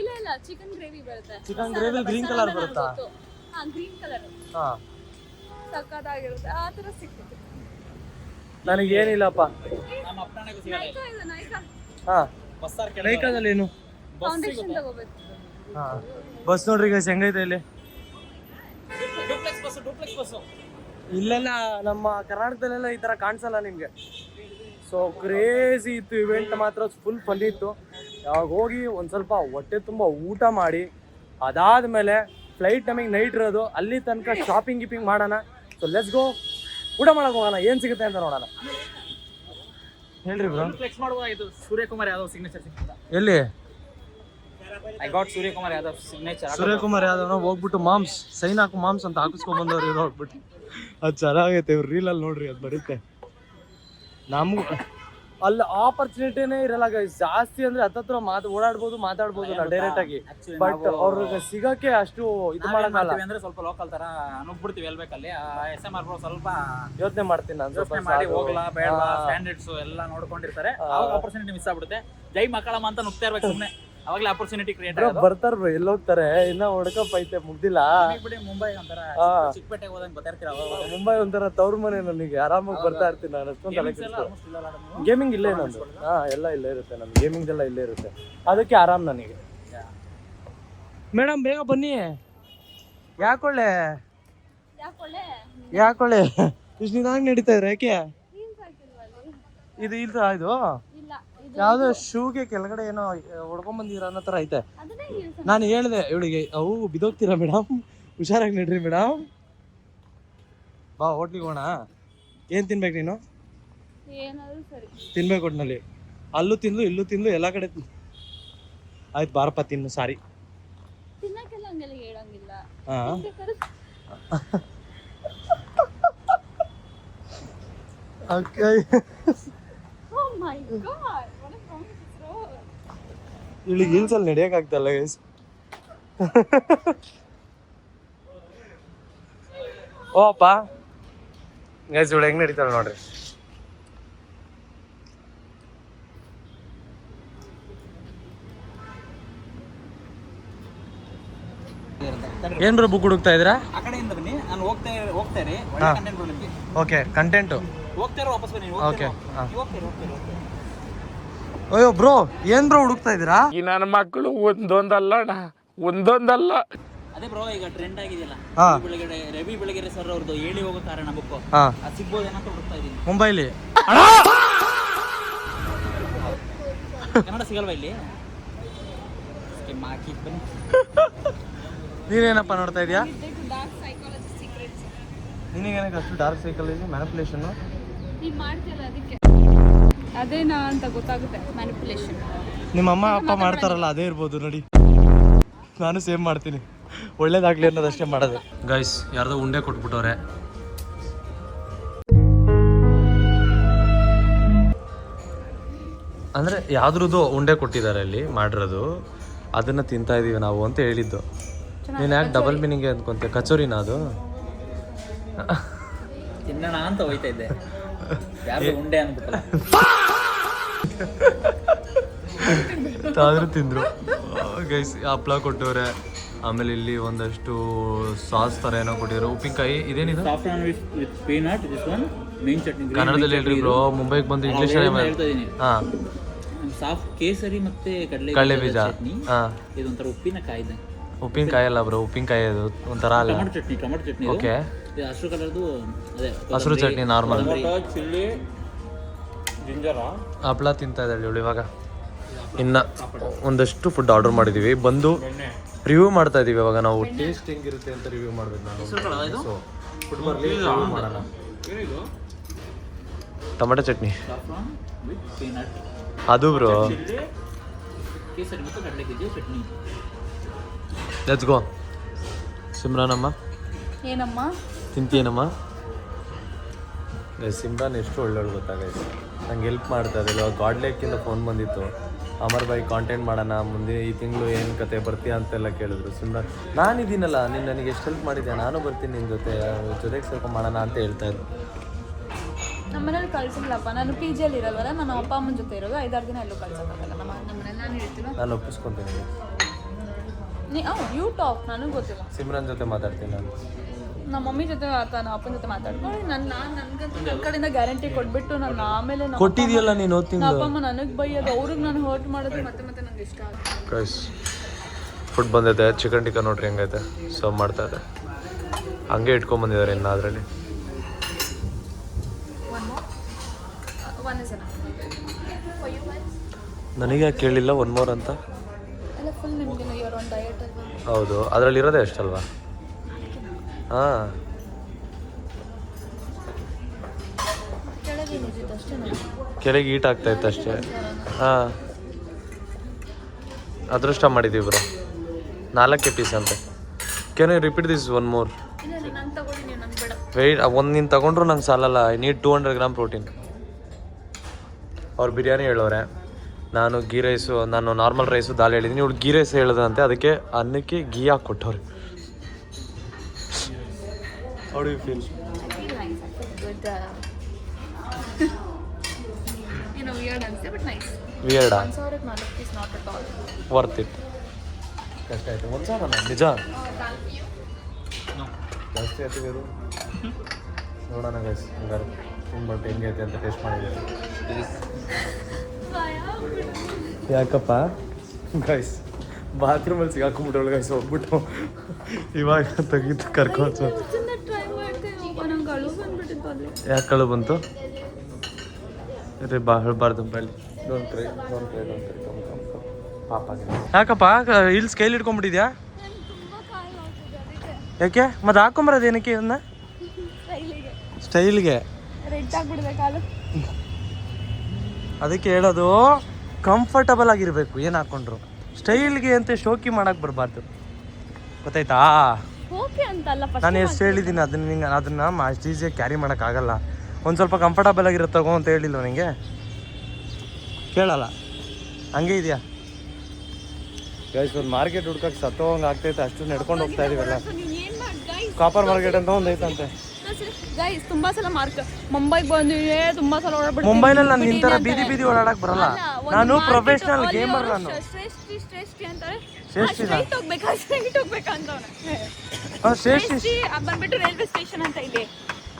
ಇಲ್ಲ ಚಿಕನ್ ಗ್ರೇವಿ ಬರುತ್ತೆ. ಚಿಕನ್ ಗ್ರೇವಿ ಗ್ರೀನ್ ಕಲರ್ ಬರುತ್ತಾ? ಹಾ, ಗ್ರೀನ್ ಕಲರ್ ಹಾ, ಸಕ್ಕತ್ತಾಗಿರುತ್ತೆ. ಆ ತರ ಸಿಕ್ಕಿತ್ತು. ನನಗೇನಿಲ್ಲಪ್ಪ. ನಮ್ಮ ಅಪ್ಪಣೆಗೂ ಸಿಗಲ್ಲ. ನಾಯ್ಕ ಹಾ, ಬಸ್ಸಾರ್ ನೈಕಾದಲ್ಲಿ ಏನು? ಫೌಂಡೇಶನ್ ತಗೋಬೇಕು. ಹಾ, ಬಸ್ ನೋಡ್ರಿ ಗೈಸ್ ಹೆಂಗೈತೆ ಇಲ್ಲಿ. ಡೂಪ್ಲೆಕ್ಸ್ ಬಸ್ ಇಲ್ಲೆಲ್ಲ ನಮ್ಮ ಕರ್ನಾಟಕದಲ್ಲೆಲ್ಲ ಈ ತರ ಕಾಣಿಸಲ್ಲ ನಿಮ್ಗೆ. ಸೊ ಕ್ರೇಜಿ ಇತ್ತು ಇವೆಂಟ್, ಮಾತ್ರ ಫುಲ್ ಫನ್ ಇತ್ತು. ಯಾವಾಗ ಹೋಗಿ ಒಂದ್ ಸ್ವಲ್ಪ ಹೊಟ್ಟೆ ತುಂಬ ಊಟ ಮಾಡಿ ಅದಾದ್ಮೇಲೆ ಫ್ಲೈಟ್ ನಮಗೆ ನೈಟ್ ಇರೋದು, ಅಲ್ಲಿ ತನಕ ಶಾಪಿಂಗ್ ಗಿಪಿಂಗ್ ಮಾಡೋಣ. ಸೊ ಲೆಟ್ಸ್ ಗೋ, ಊಟ ಮಾಡಕ್ ಹೋಗೋಣ, ಏನ್ ಸಿಗುತ್ತೆ ಅಂತ ನೋಡೋಣ. ಹೇಳ್ರಿ ಬ್ರೋ. ಫ್ಲೆಕ್ಸ್ ಮಾಡುವ ಇದು ಸೂರ್ಯಕುಮಾರ್ ಯಾದವ್ ಸಿಗ್ನೇಚರ್ ಸಿಗ್ತದ. ಎಲ್ಲಿ? I got Suryakumar Yadav signature. Suryakumar ಯಾದವ್ನ ಹೋಗ್ಬಿಟ್ಟು ಮಾಮ್ಸ್ ಸೈನ್ ಹಾಕು ಮಾಮ್ಸ್ ಅಂತ ಹಾಕಿಸ್ಕೊಂಡ್ ಬಂದವ್ರು ಇವ್ರು ಹೋಗ್ಬಿಟ್ಟು. ಅದು ಚೆನ್ನಾಗೈತೆ, ಇವ್ರು ರೀಲಲ್ಲಿ ನೋಡ್ರಿ ಅದು ಬರುತ್ತೆ. ನಮ್ಗೂ ಅಲ್ಲಿ ಆಪರ್ಚುನಿಟಿನೇ ಇರಲ್ಲ ಗೈಸ್. ಜಾಸ್ತಿ ಅಂದ್ರೆ ಹತ್ತತ್ರ ಓಡಾಡ್ಬೋದು, ಮಾತಾಡ್ಬೋದು ನಾವು ಡೈರೆಕ್ಟ್ ಆಗಿ. ಬಟ್ ಅವ್ರಿಗೆ ಸಿಗಕ್ಕೆ ಅಷ್ಟು ಇದು ಮಾಡಲ್ಲ ಅಂದ್ರೆ ಸ್ವಲ್ಪ ಲೋಕಲ್ ತರ ನುಗ್ಬಿಡ್ತೀವಿ ಎಲ್ಬೇಕಲ್ಲಿ. SMR ಬ್ರೋ ಸ್ವಲ್ಪ ಯೋಚನೆ ಮಾಡ್ತೀನಿ ನಾನು, ಯೋಚನೆ ಮಾಡಿ ಹೋಗ್ಲಾ ಬೇಡವಾ ಸ್ಟ್ಯಾಂಡರ್ಡ್ಸ್ ಎಲ್ಲ ನೋಡ್ಕೊಂಡಿರ್ತಾರೆ. ಅವಾಗ ಆಪರ್ಚುನಿಟಿ ಮಿಸ್ ಆಗ್ಬಿಡುತ್ತೆ. ಜೈ ಮಕ್ಕಳಮ್ಮ ಅಂತ ನುಗ್ತಾ ಇರ್ಬೇಕು ಸುಮ್ಮನೆ, ಅವಾಗಲೇ ಆಪರ್ಚುನಿಟಿ ಕ್ರಿಯೇಟ್ ಆಗೋದು. ಬರ್ತಾರ ಬ್ರೋ, ಎಲ್ಲಿ ಹೋಗ್ತಾರೆ, ಇನ್ನ ಹೊಡ್ಕಪ್ ಐತೆ ಮುಗ್ದಿಲ್ಲ. ಬಿಡಿ ಮುಂಬೈ ಒಂಥರ ಚಿಕ್ಕಪೇಟೆಗೆ ಹೋದಂಗೆ ಗೊತ್ತಾಗ್ತೀರ. ಮುಂಬೈ ಒಂಥರ ತವ್ರ ಮನೆ ನನಗೆ, ಆರಾಮಾಗಿ ಬರ್ತಾ ಇರ್ತೀನಿ ನಾನು. ಅಷ್ಟೊಂದು ತಲೆ ಗೇಮಿಂಗ್ ಇಲ್ಲೇ ನಂದು. ಹಾ, ಎಲ್ಲ ಇಲ್ಲೇ ಇರುತ್ತೆ ನಮ್ದು, ಗೇಮಿಂಗ್ ಎಲ್ಲ ಇಲ್ಲೇ ಇರುತ್ತೆ. ಅದಕ್ಕೆ ಆರಾಮ್ ನನಗೆ. ಮೇಡಮ್ ಬೇಗ ಬನ್ನಿ. ಯಾಕೊಳ್ಳೆ ಇಷ್ಟು ನಿಧಾನ ನಡೀತಾ ಇದ್ರೆ ಯಾಕೆ? ಇದು ಇಲ್ಲ, ಇದು ಯಾವ್ದೋ ಶೂಗೆ ಕೆಳಗಡೆ ಏನೋ ಹೊಡ್ಕೊಂಬಂದಿರ ಅನ್ನೋ ತರ ಐತೆ. ನಾನು ಹೇಳಿದೆ ಇವಳಿಗೆ, ಅವು ಬಿದೋಗ್ತೀರಾ ಮೇಡಮ್, ಹುಷಾರಾಗಿ ನಡ್ರಿ ಮೇಡಮ್. ಬಾ ಹೋಟ್ಲಿಗೆ ಹೋಗೋಣ. ಏನ್ ತಿನ್ಬೇಕು ನೀನು? ತಿನ್ಬೇಕು ಒಟ್ನಲ್ಲಿ. ಅಲ್ಲೂ ತಿಂದು ಇಲ್ಲೂ ತಿಂದು ಎಲ್ಲ ಕಡೆ ಆಯ್ತು ಬಾರಪ್ಪ ತಿನ್ನು. ಸಾರಿ. ಹಾ, ಇವಳಿಗೆ ಹಿಲ್ಸಲ್ಲಿ ನಡೆಯಕ್ ಆಗ್ತಲ್ಲ ಗೈಸ್. ಓ ಅಪ್ಪ ಗೈಸ್, ಇವಳು ಹೆಂಗ್ ನಡೀತಾಳೆ ನೋಡ್ರಿ. ಏನ್ ಬ್ರೋ ಬುಕ್ ಹುಡುಕ್ತಾ ಇದ್ರಾ? ಆ ಕಡೆಯಿಂದ ಬನ್ನಿ, ನಾನು ಹೋಗ್ತೇನೆ ಒಳ್ಳೆ ಕಂಟೆಂಟ್ ನಿಮಗೆ. ಓಕೆ, ಕಂಟೆಂಟ್ ಹೋಗ್ತಾರೆ ವಾಪಸ್ ಬನ್ನಿ. ಓಕೆ. ಹೋಗ್ತೇನೆ. ಅಯ್ಯೋ ಬ್ರೋ, ಏನ್ ಬ್ರೋ ಹುಡುಕ್ತಾ ಇದ್ದೀರಾ? ಈ ನನ್ನ ಮಕ್ಕಳು ಒಂದೊಂದಲ್ಲ. ಅದೇ ಬ್ರೋ ಈಗ ಟ್ರೆಂಡ್ ಆಗಿದೆಯಲ್ಲ, ರವಿ ಬೆಳಗೆರೆ ಸರ್ ಅವ್ರದ್ದು ಹೇಳಿ ಹೋಗೋ ಕಾರಣ ಬುಕ್ ಅದು ಸಿಗ್ಬೋದೇನಂತ ಹುಡುಕ್ತಾ ಇದೀನಿ. ಮುಂಬೈಲಿ ಕನ್ನಡ ಸಿಗಲ್ವಾ ಇಲ್ಲಿ? ನೀನೇನಪ್ಪ ನೋಡ್ತಾ ಇದೀಯಾ? ನಿನಗೇನಕ್ಕೆ ಅಷ್ಟು ಡಾರ್ಕ್ ಸೈಕಾಲಜಿ ಮ್ಯಾನಿಪುಲೇಷನ್ ಮಾಡ್ತಿಲ್ಲ, ಅದಕ್ಕೆ ಅದೇನಾ ಅಂತ ಗೊತ್ತಾಗುತ್ತೆ. ಮ್ಯಾನಿಪುಲೇಷನ್ ನಿಮ್ಮ ಅಮ್ಮ ಅಪ್ಪ ಮಾಡ್ತಾರಲ್ಲ ಅದೇ ಇರ್ಬೋದು ನೋಡಿ. ನಾನು ಸೇಮ್ ಮಾಡ್ತೀನಿ, ಒಳ್ಳೇದಾಗ್ಲಿ ಅನ್ನೋದಷ್ಟೇ ಮಾಡೋದು. ಗೈಸ್, ಯಾರ್ದೋ ಉಂಡೆ ಕೊಟ್ಬಿಟ್ಟವ್ರೆ. ಅಂದರೆ ಯಾವ್ದ್ರದ್ದು ಉಂಡೆ ಕೊಟ್ಟಿದ್ದಾರೆ ಅಲ್ಲಿ ಮಾಡಿರೋದು, ಅದನ್ನು ತಿಂತಾ ಇದೀವಿ ನಾವು ಅಂತ ಹೇಳಿದ್ದು. ನೀನು ಯಾಕೆ ಡಬಲ್ ಮೀನಿಂಗ್ ಅಂದ್ಕೊಂತೆ? ಕಚೋರಿನ ಅದು? ತಿನ್ನೋಣ ಅಂತ ಹೋಯ್ತಾ ಇದ್ದೆ, ಯಾರು ಉಂಡೆ ಅಂದ್ಬಿಟ್ಟಲ್ಲ. ಆದ್ರೂ ತಿಂದ್ರು ಗೈಸ್. ಹಪ್ಳ ಕೊಟ್ಟವ್ರೆ, ಆಮೇಲೆ ಇಲ್ಲಿ ಒಂದಷ್ಟು ಸಾಸ್ ತರ ಏನೋ ಕೊಟ್ಟಿದ್ರು. ಉಪ್ಪಿನಕಾಯಿ ಇದೇನಿದು? ಕನ್ನಡದಲ್ಲಿ ಹೇಳ್ರಿ ಬ್ರೋ, ಮುಂಬೈಗೆ ಬಂದು ಇಂಗ್ಲಿಷ್ ಹಾ. ಸಾಫ್ಟ್ ಕೇಸರಿ ಮತ್ತೆ ಕಡಲೆ ಬೀಜ. ಇದೊಂಥರ ಉಪ್ಪಿನಕಾಯಿ. ಉಪ್ಪಿನಕಾಯಿ ಅಲ್ಲ ಬ್ರೋ, ಉಪ್ಪಿನಕಾಯಿ ಅದು ಒಂಥರ ಅಲ್ಲ. ಟೊಮೆಟೊ ಚಟ್ನಿ. ಓಕೆ, ಹಸಿರು ಕಲರ್ದು ಅದೇ ಹಸಿರು ಚಟ್ನಿ ನಾರ್ಮಲ್. ಚಿಲ್ಲಿ ಜಿಂಜರ ಹಪ್ಳ ತಿಂತಾ ಇದ್ದಾಳೆ ಇವಳು. ಇವಾಗ ಇನ್ನ ಒಂದಷ್ಟು ಫುಡ್ ಆರ್ಡರ್ ಮಾಡಿದೀವಿ, ಬಂದು ರಿವ್ಯೂ ಮಾಡ್ತಾ ಇದೀವಿ. ಇವಾಗ ನಾವು ಟೇಸ್ಟ್ ಹೆಂಗಿರುತ್ತೆ ಅಂತ ರಿವ್ಯೂ ಮಾಡ್ಬೇಕು. ನಾನು ಸೊ ಫುಡ್ ಬರಲಿ ರಿವ್ಯೂ ಮಾಡೋಣ. Tomato chutney saffron with peanut. ಅದು ಬ್ರೋ. ಕೇಸರಿ ಮತ್ತು ಕಡಲೆಗಿದ್ದು ಚಟ್ನಿ. Let's go. ಸಿಮ್ರಾನಮ್ಮ ಏನಮ್ಮ ತಿಂತೀನಮ್ಮ. ಸಿಮ್ರಾನ್ ಎಷ್ಟು ಒಳ್ಳೊಳ್ಳೆ ಗೊತ್ತಾಗೈತೆ, ನಂಗೆ ಹೆಲ್ಪ್ ಮಾಡ್ತಾ ಇದ್ದಿಲ್ಲ. ಗಾಡ್ಲೇಕಿಂದ ಫೋನ್ ಬಂದಿತ್ತು, ಅಮರ್ ಬಾಯ್ ಕಾಂಟೆಂಟ್ ಮಾಡೋಣ ಮುಂದೆ ಈ ತಿಂಗಳು ಏನು ಕತೆ ಬರ್ತೀಯ ಅಂತೆಲ್ಲ ಕೇಳಿದ್ರು. ಸಿಮ್ರಾನ್ ನಾನಿದ್ದೀನಲ್ಲ, ನೀನು ನನಗೆ ಎಷ್ಟು ಹೆಲ್ಪ್ ಮಾಡಿದ್ಯಾ, ನಾನು ಬರ್ತೀನಿ ನಿನ್ನ ಜೊತೆಗೆ ಸ್ವಲ್ಪ ಮಾಡೋಣ ಅಂತ ಹೇಳ್ತಾ ಇದ್ರು. ನಮ್ಮ ಮನೇಲಿ ಕಳ್ಸಿಲ್ಲಪ್ಪ, ನಾನು ಪಿ ಜಿಯಲ್ಲಿ ಇರೋದಲ್ಲ, ನಾನು ಅಪ್ಪ ಅಮ್ಮನ ಜೊತೆ ಇರೋದು. 5-6 ದಿನ ಎಲ್ಲೂ ಕಳ್ಸೋಕ್ಕಾಗಲ್ಲ. ನಮ್ಮ ಮನೇಲಿ ನಾನು ಹೇಳ್ತೀನಿ, ನಾನು ಒಪ್ಪಿಸ್ಕೊತೀನಿ. ಯು ಟಾಕ್, ನನಗೆ ಗೊತ್ತಿಲ್ಲ. ಸಿಮ್ರಾನ್ ಜೊತೆ ಮಾತಾಡ್ತೀನಿ ನಾನು. ನಮ್ಮ ಮಮ್ಮಿ ಜೊತೆ ನಮ್ಮ ಅಪ್ಪನ ಜೊತೆ ಮಾತಾಡ್ಕೊಂಡು ನನಗಂತೂ ನನ್ನ ಕಡೆಯಿಂದ ಗ್ಯಾರಂಟಿ ಕೊಟ್ಬಿಟ್ಟು ನಾನು ಆಮೇಲೆ ಕೊಟ್ಟಿದ್ಯಲ್ಲ ನೀನು ನಮ್ಮ ಅಪ್ಪ ಅಮ್ಮ ನನಗೆ ಬೈಯೋದು, ಅವ್ರಿಗೆ ನಾನು ಹರ್ಟ್ ಮಾಡೋದು ಮತ್ತೆ ಮತ್ತೆ ನಂಗೆ ಇಷ್ಟ ಆಗುತ್ತೆ. ಗೈಸ್ ಫುಡ್ ಬಂದೈತೆ, ಚಿಕನ್ ಟಿಕ್ಕಾ ನೋಡ್ರಿ ಹೆಂಗೈತೆ, ಸರ್ವ್ ಮಾಡ್ತಾ ಇದೆ. ಹಂಗೆ ಇಟ್ಕೊಂಡ್ಬಂದಿದ್ದಾರೆ ಇನ್ನು ಅದರಲ್ಲಿ. ನನಗೆ ಕೇಳಿಲ್ಲ 1 more ಅಂತ. ಫುಲ್ ನಿಮಗೆ ಇವರು ಒಂದು ಡಯಟ್ ಅಲ್ವಾ? ಹೌದು, ಅದರಲ್ಲಿ ಇರೋದೇ ಅಷ್ಟಲ್ವಾ? ಹಾಂ, ಕೆಳಗೆ ಏನಿದೆ ಅಷ್ಟೇ. ಕೆಳಗೆ ಈಟ್ ಆಗ್ತಾ ಇತ್ತು ಅಷ್ಟೇ. ಹಾಂ, ಅದೃಷ್ಟ ಮಾಡಿದ್ದೀವಿ ಬ್ರೋ. 4 ಪೀಸ್ ಅಂತೆ. Can you repeat this 1 more? ಇಲ್ಲ ನಾನು ತಗೊಳ್ಳಿ, ನೀವು ನಂಗೆ ಬೇಡ. ವೆಯ್ಟ್, ಒಂದು ನೀನು ತಗೊಂಡ್ರು ನಂಗೆ ಸಾಲಲ್ಲ. I need 200 gram protein. ಅವ್ರು ಬಿರಿಯಾನಿ ಹೇಳೋರೆ, ನಾನು ಗೀ ರೈಸು, ನಾನು ನಾರ್ಮಲ್ ರೈಸು ದಾಲ್ ಹೇಳಿದ್ದೀನಿ, ಇವಳು ಗೀ ರೈಸ್ ಹೇಳ್ದಂತೆ, ಅದಕ್ಕೆ ಅನ್ನಕ್ಕೆ ಗೀ ಹಾಕಿ ಕೊಟ್ಟವ್ರೆ. How do you feel? I feel nice. I feel good. Weird ಅನ್ಸುತ್ತೆ, but nice. Weird. 1,000ಕ್ಕೆ 4 piece not at all. Worth it. ಕಷ್ಟ ಆಯ್ತು 1,000 ನಿಜ. ಜಾಸ್ತಿ ಆಯ್ತು ಬೇರು. ನೋಡೋಣ ಗೈಸ್, ಹಂಗಾರೆ ತಿನ್ಬಿಟ್ಟು ಹೆಂಗೈತೆ ಅಂತ ಟೇಸ್ಟ್ ಮಾಡಿದ್ದೀವಿ. ಯಾಕಪ್ಪ ಗೈಸ್, ಬಾತ್ರೂಮಲ್ಲಿ ಸಿಗಾಕೊಂಡ್ಬಿಟ್ಟವಳು ಗೈಸ್, ಹೋಗ್ಬಿಟ್ಟು ಇವಾಗ ತೆಗಿತು ಕರ್ಕೊಂಡು. ಯಾಕೆ ಕಳು ಬಂತು? ಹೇಳ್ಬಾರ್ದು ಬಳ್ಳಿ. ಪಾಪ ಯಾಕಪ್ಪ ಇಲ್ಲಿ ಸ್ಕೈಲ್ ಇಟ್ಕೊಂಡ್ಬಿಟ್ಟಿದ್ಯಾ? ಯಾಕೆ ಮತ್ತೆ ಹಾಕೊಂಬರೋದು ಏನಕ್ಕೆ ಇದನ್ನ? ಸ್ಟೈಲ್ಗೆ. ಅದಕ್ಕೆ ಹೇಳೋದು ಕಂಫರ್ಟಬಲ್ ಆಗಿರ್ಬೇಕು ಏನು ಹಾಕೊಂಡ್ರು. ಸ್ಟೈಲ್ಗೆ ಅಂತ ಶೋಕಿ ಮಾಡಕ್ ಬರಬಾರ್ದು, ಗೊತ್ತಾಯ್ತಾ? ನಾನು ಎಷ್ಟು ಹೇಳಿದ್ದೀನಿ ಅದನ್ನ, ನಿಂಗೆ ಅದನ್ನ ಅಷ್ಟು ಈಸಿಯಾಗಿ ಕ್ಯಾರಿ ಮಾಡೋಕ್ಕಾಗಲ್ಲ. ಒಂದು ಸ್ವಲ್ಪ ಕಂಫರ್ಟಬಲ್ ಆಗಿರುತ್ತೆ ತಗೋ ಅಂತ ಹೇಳಿಲ್ಲ ನನಗೆ, ಕೇಳಲ್ಲ. ಹಂಗೆ ಇದೆಯಾ ಗೈಸ್? ಒಂದು ಮಾರ್ಕೆಟ್ ಹುಡ್ಕಕ್ಕೆ ಸತ್ತೋಂಗೆ ಆಗ್ತೈತೆ, ಅಷ್ಟು ನಡ್ಕೊಂಡು ಹೋಗ್ತಾ ಇದೀವಲ್ಲ. ಕಾಪರ್ ಮಾರ್ಕೆಟ್ ಅಂತ ಒಂದು ಐತಂತೆ ಗೈಸ್. ತುಂಬಾ ಸಲ ಮುಂಬೈಗೆ ಬಂದಿವೆ, ತುಂಬಾ ಸಲ ಓಡಾಡ್ಬಿಟ್ಟು. ಮುಂಬೈನಲ್ಲಿ ನಾನು ನಿಂತರ ಬೀದಿ ಬೀದಿ ಓಡಾಡಕ್ ಬರಲ್ಲ, ನಾನು ಪ್ರೊಫೆಷನಲ್ ಗೇಮರ್. ನಾನು ಬಂದ್ಬಿಟ್ಟು ರೈಲ್ವೆ ಸ್ಟೇಷನ್ ಅಂತ ಇಲ್ಲಿ,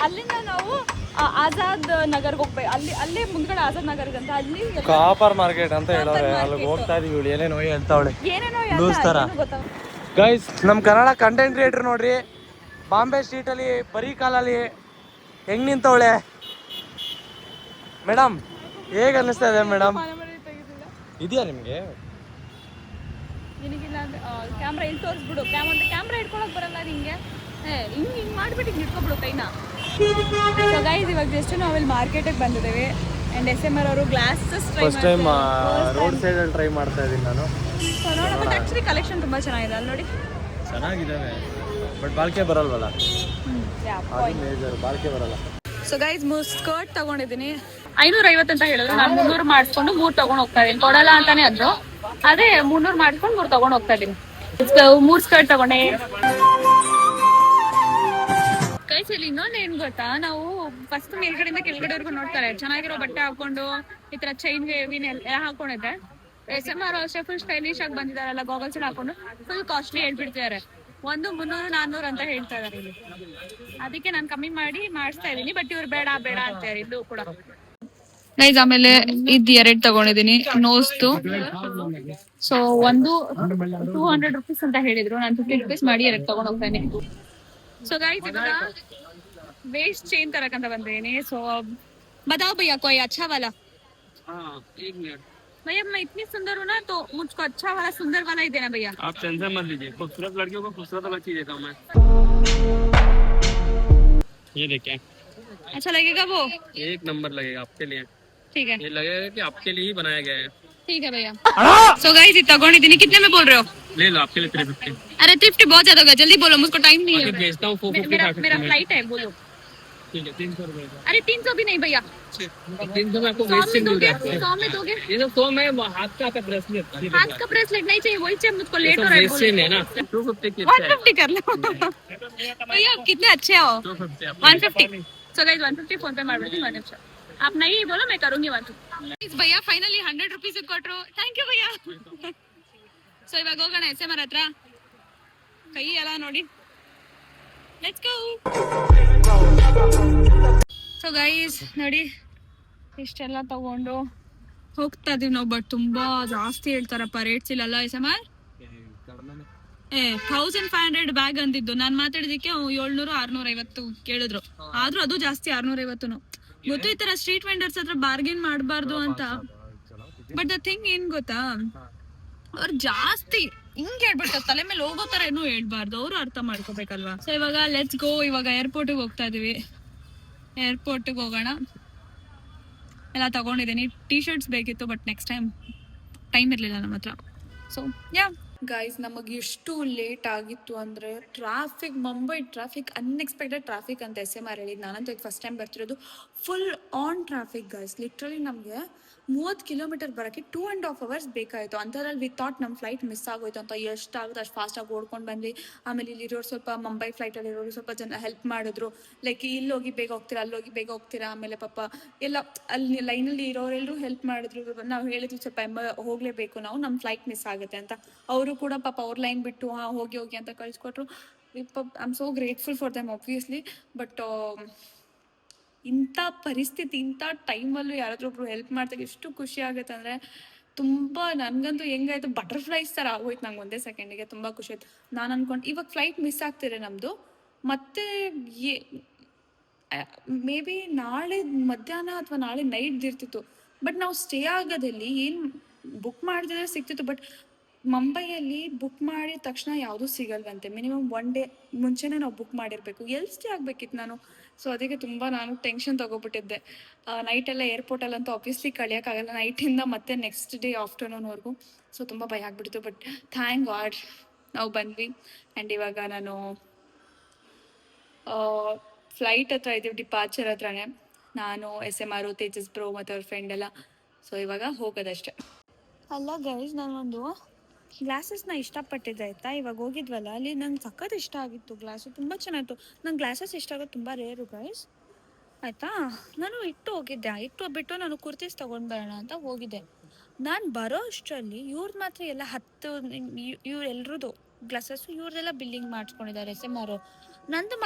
ಅಲ್ಲಿಂದ ನಾವು ಆಜಾದ್ ನಗರ್ಗೆ ಹೋಗ್ಬೇಕು. ಅಲ್ಲೇ ಮುಂದ್ಗಡೆ ಆಜಾದ್ ನಗರ್ಗೆ ಅಂತ ಅಲ್ಲಿ ಕಾಪರ್ ಮಾರ್ಕೆಟ್ ಅಂತ ಹೇಳೋರೆ, ಅಲ್ಲಿಗೆ ಹೋಗ್ತಾ ಇದೀವಿ. ಇವಳು ಏನೇನೋ ಹೇಳ್ತಾವಳೆ ಗೈಸ್. ನಮ್ಮ ಕನ್ನಡ ಕಂಟೆಂಟ್ ಕ್ರಿಯೇಟರ್ ನೋಡ್ರಿ, ಬಾಂಬೆ ಸ್ಟ್ರೀಟಲ್ಲಿ ಬರೀ ಕಾಲಲ್ಲಿ ಹೆಂಗ್ ನಿಂತವಳೆ ಮೇಡಮ್. ಹೇಗೆ ಅನ್ನಿಸ್ತಾ ಇದೆ ಮೇಡಮ್? ಇದೆಯಾ ನಿಮಗೆ? ನಿನಗಿಲ್ಲ ಅಂದ್ರೆ ಕ್ಯಾಮ್ರಾ ಇಲ್ಲಿ ತೋರಿಸ್ಬಿಡು. ಕ್ಯಾಮ್ರಾ ಇಟ್ಕೊಳಕ್ ಬರಲ್ಲ ನಿಂಗೆ, ಹಿಂಗ್ ಮಾಡ್ಬಿಟ್ಟು ಹಿಂಗೆ ಇಟ್ಕೊಬಿಡು ಕೈನ. ಸೊ ಗೈಸ್, ಇವಾಗ ಜಸ್ಟ್ ನಾವು ಇಲ್ಲಿ ಮಾರ್ಕೆಟಿಗೆ ಬಂದಿದ್ದೇವೆ. ಆ್ಯಂಡ್ SMR ಅವರು ಗ್ಲಾಸಸ್ ಫಸ್ಟ್ ಟೈಮ್ ರೋಡ್ ಸೈಡಲ್ಲಿ ಟ್ರೈ ಮಾಡ್ತಾ ಇದ್ದೀನಿ ನಾನು. ಸೊ ನೋಡೋಣ, ಬಟ್ ಆ್ಯಕ್ಚುಲಿ ಕಲೆಕ್ಷನ್ ತುಂಬ ಚೆನ್ನಾಗಿದೆ ಅಲ್ಲಿ ನೋಡಿ. ಚೆನ್ನಾಗಿದ್ದಾವೆ, ಬಟ್ ಬಾಳ್ಕೆ ಬರಲ್ವಲ್ಲ, ಅದು ಮೇಜರ್, ಬಾಳ್ಕೆ ಬರಲ್ಲ. ಸೊ ಗೈಸ್, 3 ಸ್ಕರ್ಟ್ ತಗೊಂಡಿದ್ದೀನಿ. 550 ಅಂತ ಹೇಳಿದ್ರು, ನಾನು 300 ಮಾಡಿಸ್ಕೊಂಡು 3 ತಗೊಂಡು ಹೋಗ್ತಾ ಇದೀನಿ. ಕೊಡಲ್ಲ ಅಂತಾನೆ ಅಂದ್ರು, ಅದೇ 300 ಮಾಡಿಸ್ಕೊಂಡು 3 ತಗೊಂಡು ಹೋಗ್ತಾ ಇದೀನಿ. 3 ಸ್ಕರ್ಟ್ ತಗೊಂಡೆ ಗೈಸ್. ಇಲ್ಲಿ ಇನ್ನೊಂದು ಏನ್ ಗೊತ್ತಾ, ನಾವು ಫಸ್ಟ್ ಮೇಲ್ಗಡೆಯಿಂದ ಕೆಳಗಡೆವರೆಗೂ ನೋಡ್ತಾರೆ, ಚೆನ್ನಾಗಿರೋ ಬಟ್ಟೆ ಹಾಕೊಂಡು ಈ ತರ ಚೈನ್ ವೇವಿನ ಎಲ್ಲ ಹಾಕೊಂಡಿದ್ದೆ. SMR ಅಷ್ಟೇ ಫುಲ್ ಸ್ಟೈಲಿಶ್ ಆಗಿ ಬಂದಿದಾರಲ್ಲ, ಗಾಗಲ್ಸ್ ಹಾಕೊಂಡು ಫುಲ್ ಕಾಸ್ಟ್ಲಿ ಹೇಳ್ಬಿಡ್ತಿದ್ದಾರೆ. 300-400 ಅಂತ ಹೇಳ್ತಾ ಇದಾರೆ ಇಲ್ಲಿ. ಅದಕ್ಕೆ ನಾನು ಕಮ್ಮಿ ಮಾಡಿ ಮಾಡಿಸ್ತಾ ಇದೀನಿ, ಬಟ್ ಇವ್ರು ಬೇಡ ಬೇಡ ಅಂತಾರೆ ಇದು ಕೂಡ. ಗೈಸ್, ಆಮೇಲೆ ಇದು 2 ತಗೊಂಡಿದೀನಿ ನೋಸ್ದು. ಸೊ ಒಂದು 200 rupees ಅಂತ ಹೇಳಿದ್ರು, ನಾನು 50 rupees ಮಾಡಿ 2 ತಗೊಂಡ್ ಹೋಗ್ತೇನೆ. ಸೊ ಗೈಸ್, ಇವಾಗ ವೇಸ್ಟ್ ಚೇನ್ ತರಕಂತ ಬಂದಿದ್ದೀನಿ. ಸೊ बताओ भैया कोई अच्छा वाला? भैया मैं इतनी सुंदर हूँ ना, तो मुझको अच्छा वाला सुंदर वाला ही देना भैया. आप टेंशन मत लीजिए, खूबसूरत लड़कियों को खूबसूरत वाला चीज देता हूँ मैं. ये देखिए, अच्छा लगेगा वो? 1 नंबर लगेगा आपके लिए। ठीक है, ये लगेगा कि आपके लिए ही बनाया गया है। ठीक है भैया। सो गाइस ये तगोंडिದ್ದೀನಿ, कितने में बोल रहे हो? ले लो, आपके लिए 350। अरे 350 बहुत ज्यादा होगा, जल्दी बोलो, मुझको टाइम नहीं है। भेजता हूँ 450 मेरा 550 में। फ्लाइट है, बोलो। ठीक है, 300 रुपए का। अरे 300 भी नहीं भैया, 300 में आपको 100 वेस्ट में मिल दोगे? जाता है। 100 में दोगे? ये तो 100 में हाथ का ब्रेसलेट। हाथ का ब्रेसलेट नहीं चाहिए, वही चाहिए मुझको, लेट हो रहा है। वेस्ट में ना 250 की 150 कर लो भैया, कितने अच्छे हो। 250 150। सो गाइस 150 फोन पे ಮಾಡ್ಬಿಡ್ತೀನಿ, 1 ನಿಮಿಷ आप नहीं बोलो, मैं करूंगी 150। भैया फाइनली 100 रुपीಸ್ ಕೊಟ್ರು, ಥ್ಯಾಂಕ್ ಯು ಭೈया। ಸೊ ಇವಾಗ ಹೋಗೋಣ SMR ಹತ್ರ, ಕೈ ಎಲ್ಲ ನೋಡಿ, ಲೆಟ್ಸ್ ಗೋ। ಸೊ ಗೈಸ್ ನೋಡಿ, ಇಷ್ಟೆಲ್ಲ ತಗೊಂಡು ಹೋಗ್ತಾ ಇದೀವಿ ನಾವು, ಬಟ್ ತುಂಬಾ ಜಾಸ್ತಿ ಹೇಳ್ತಾರಪ್ಪ ರೇಟ್ಸ್ ಇಲ್ಲಲ್ಲ SMR? 1500 ಬ್ಯಾಗ್ ಅಂದಿದ್ದು, ನಾನ್ ಮಾತಾಡಿದಕ್ಕೆ 700 650 ಕೇಳಿದ್ರು, ಆದ್ರೂ ಅದು ಜಾಸ್ತಿ 650. ಗೊತ್ತು ಈ ತರ ಸ್ಟ್ರೀಟ್ ವೆಂಡರ್ಸ್ ಹತ್ರ ಬಾರ್ಗೇನ್ ಮಾಡಬಾರ್ದು ಅಂತ, ಬಟ್ ದ ಥಿಂಗ್ ಏನ್ ಗೊತ್ತಾ, ಅವ್ರು ಜಾಸ್ತಿ ಹಿಂಗ್ ಹೇಳ್ಬಿಡ್ತಾರೆ, ತಲೆ ಮೇಲೆ ಹೋಗೋ ತರ ಏನೂ ಹೇಳ್ಬಾರ್ದು, ಅವ್ರು ಅರ್ಥ ಮಾಡ್ಕೋಬೇಕಲ್ವಾ. ಸೊ ಇವಾಗ ಲೆಟ್ಸ್ ಗೋ, ಇವಾಗ ಏರ್ಪೋರ್ಟ್ಗೆ ಹೋಗ್ತಾ ಇದೀವಿ, ಏರ್ಪೋರ್ಟ್ಗೆ ಹೋಗೋಣ. ಎಲ್ಲ ತಗೊಂಡಿದ್ದೀನಿ, ಟೀ ಶರ್ಟ್ಸ್ ಬೇಕಿತ್ತು, ಬಟ್ ನೆಕ್ಸ್ಟ್ ಟೈಮ್ ಇರ್ಲಿಲ್ಲ ನಮ್ಮ ಹತ್ರ. ಸೊ ಯಾ ಗೈಸ್, ನಮಗೆ ಎಷ್ಟು ಲೇಟ್ ಆಗಿತ್ತು ಅಂದರೆ traffic, Mumbai traffic, unexpected traffic ಅಂತ SMR ಹೇಳಿದ್ದು. ನಾನಂತೂ ಈಗ ಫಸ್ಟ್ ಟೈಮ್ ಬರ್ತಿರೋದು, full on traffic guys. Literally ನಮಗೆ 30 ಕಿಲೋಮೀಟರ್ ಬರೋಕ್ಕೆ 2.5 hours ಬೇಕಾಯಿತು. ಅಂಥದ್ರಲ್ಲಿ ವಿ ಥಾಟ್ ನಮ್ಮ ಫ್ಲೈಟ್ ಮಿಸ್ ಆಗೋಯ್ತು ಅಂತ, ಎಷ್ಟಾಗುತ್ತೆ ಅಷ್ಟು ಫಾಸ್ಟಾಗಿ ಓಡ್ಕೊಂಡು ಬಂದ್ವಿ. ಆಮೇಲೆ ಇಲ್ಲಿರೋರು ಸ್ವಲ್ಪ ಮುಂಬೈ ಫ್ಲೈಟಲ್ಲಿರೋರು ಸ್ವಲ್ಪ ಜನ ಹೆಲ್ಪ್ ಮಾಡಿದ್ರು, ಲೈಕ್ ಇಲ್ಲಿ ಹೋಗಿ ಬೇಗ ಹೋಗ್ತೀರಾ, ಅಲ್ಲಿ ಹೋಗಿ ಬೇಗ ಹೋಗ್ತೀರಾ. ಆಮೇಲೆ ಪಾಪ ಎಲ್ಲ ಅಲ್ಲಿ ಲೈನಲ್ಲಿ ಇರೋರೆಲ್ಲರೂ ಹೆಲ್ಪ್ ಮಾಡಿದ್ರು. ನಾವು ಹೇಳಿದ್ವಿ ಸ್ವಲ್ಪ ಹೋಗಲೇಬೇಕು ನಾವು, ನಮ್ಮ ಫ್ಲೈಟ್ ಮಿಸ್ ಆಗುತ್ತೆ ಅಂತ. ಅವರು ಕೂಡ ಪಾಪ ಅವ್ರ ಲೈನ್ ಬಿಟ್ಟು ಹೋಗಿ ಹೋಗಿ ಅಂತ ಕಳಿಸ್ಕೊಟ್ರು. I am so grateful for them obviously. But ಇಂಥ ಪರಿಸ್ಥಿತಿ, ಇಂಥ ಟೈಮಲ್ಲೂ ಯಾರಾದ್ರೂ ಒಬ್ರು ಹೆಲ್ಪ್ ಮಾಡ್ದಾಗ ಎಷ್ಟು ಖುಷಿ ಆಗುತ್ತೆ ಅಂದರೆ ತುಂಬ. ನನಗಂತೂ ಹೆಂಗಾಯ್ತು, ಬಟರ್ಫ್ಲೈಸ್ ಥರ ಆಗೋಯ್ತು ನಂಗೆ ಒಂದೇ ಸೆಕೆಂಡಿಗೆ, ತುಂಬ ಖುಷಿ ಆಯ್ತು. ನಾನು ಅನ್ಕೊಂಡು ಇವಾಗ ಫ್ಲೈಟ್ ಮಿಸ್ ಆಗ್ತಿದೆ ನಮ್ಮದು, ಮತ್ತೆ ಮೇ ಬಿ ನಾಳೆ ಮಧ್ಯಾಹ್ನ ಅಥವಾ ನಾಳೆ ನೈಟ್ ಇರ್ತಿತ್ತು. ಬಟ್ ನಾವು ಸ್ಟೇ ಆಗೋದಲ್ಲಿ ಏನು ಬುಕ್ ಮಾಡಿದ್ರೆ ಸಿಗ್ತಿತ್ತು, ಬಟ್ ಮುಂಬೈಯಲ್ಲಿ ಬುಕ್ ಮಾಡಿದ ತಕ್ಷಣ ಯಾವುದೂ ಸಿಗಲ್ವಂತೆ. ಮಿನಿಮಮ್ 1 day ಮುಂಚೆನೇ ನಾವು ಬುಕ್ ಮಾಡಿರಬೇಕು. ಎಲ್ಲಿ ಸ್ಟೇ ಆಗಬೇಕಿತ್ತು ನಾನು. ಸೊ ಅದಕ್ಕೆ ತುಂಬ ನಾನು ಟೆನ್ಷನ್ ತೊಗೊಬಿಟ್ಟಿದ್ದೆ. ನೈಟೆಲ್ಲ ಏರ್ಪೋರ್ಟಲ್ಲಂತೂ ಆಬ್ವಿಯಸ್ಲಿ ಕಳಿಯೋಕ್ಕಾಗಲ್ಲ, ನೈಟಿಂದ ಮತ್ತೆ ನೆಕ್ಸ್ಟ್ ಡೇ ಆಫ್ಟರ್ನೂನ್ವರೆಗೂ. ಸೊ ತುಂಬ ಭಯ ಆಗ್ಬಿಡ್ತು, ಬಟ್ ಥ್ಯಾಂಕ್ ಗಾಡ್ ನಾವು ಬಂದ್ವಿ. ಆ್ಯಂಡ್ ಇವಾಗ ನಾನು ಫ್ಲೈಟ್ ಹತ್ರ ಇದ್ದೀವಿ, ಡಿಪಾರ್ಚರ್ ಹತ್ರನೇ. ನಾನು SMR, ತೇಜಸ್ ಬ್ರೋ ಮತ್ತು ಅವ್ರ ಫ್ರೆಂಡ್ ಎಲ್ಲ. ಸೊ ಇವಾಗ ಹೋಗೋದಷ್ಟೇ. ಅಲ್ಲ ಗೈಸ್, ನಾನೊಂದು ಗ್ಲಾಸಸ್ನ ಇಷ್ಟಪಟ್ಟಿದ್ದೆ ಆಯಿತಾ. ಇವಾಗ ಹೋಗಿದ್ವಲ್ಲ, ಅಲ್ಲಿ ನಂಗೆ ಸಖತ್ ಇಷ್ಟ ಆಗಿತ್ತು ಗ್ಲಾಸು, ತುಂಬ ಚೆನ್ನಾಗಿತ್ತು. ನಂಗೆ ಗ್ಲಾಸಸ್ ಇಷ್ಟ ಆಗೋದು ತುಂಬ ರೇರು ಗೈಸ್, ಆಯಿತಾ. ನಾನು ಇಟ್ಟು ಬಿಟ್ಟು ನಾನು ಕುರ್ತೀಸ್ ತೊಗೊಂಡು ಬರೋಣ ಅಂತ ಹೋಗಿದ್ದೆ. ನಾನು ಬರೋ ಅಷ್ಟರಲ್ಲಿ ಇವ್ರದ್ದು ಮಾತ್ರ ಎಲ್ಲ 10 ಇವರೆಲ್ರದ್ದು ಗ್ಲಾಸಸ್ಸು ಇವ್ರದ್ದೆಲ್ಲ ಬಿಲ್ಲಿಂಗ್ ಮಾಡಿಸ್ಕೊಂಡಿದ್ದಾರೆ SMR. ನಂದು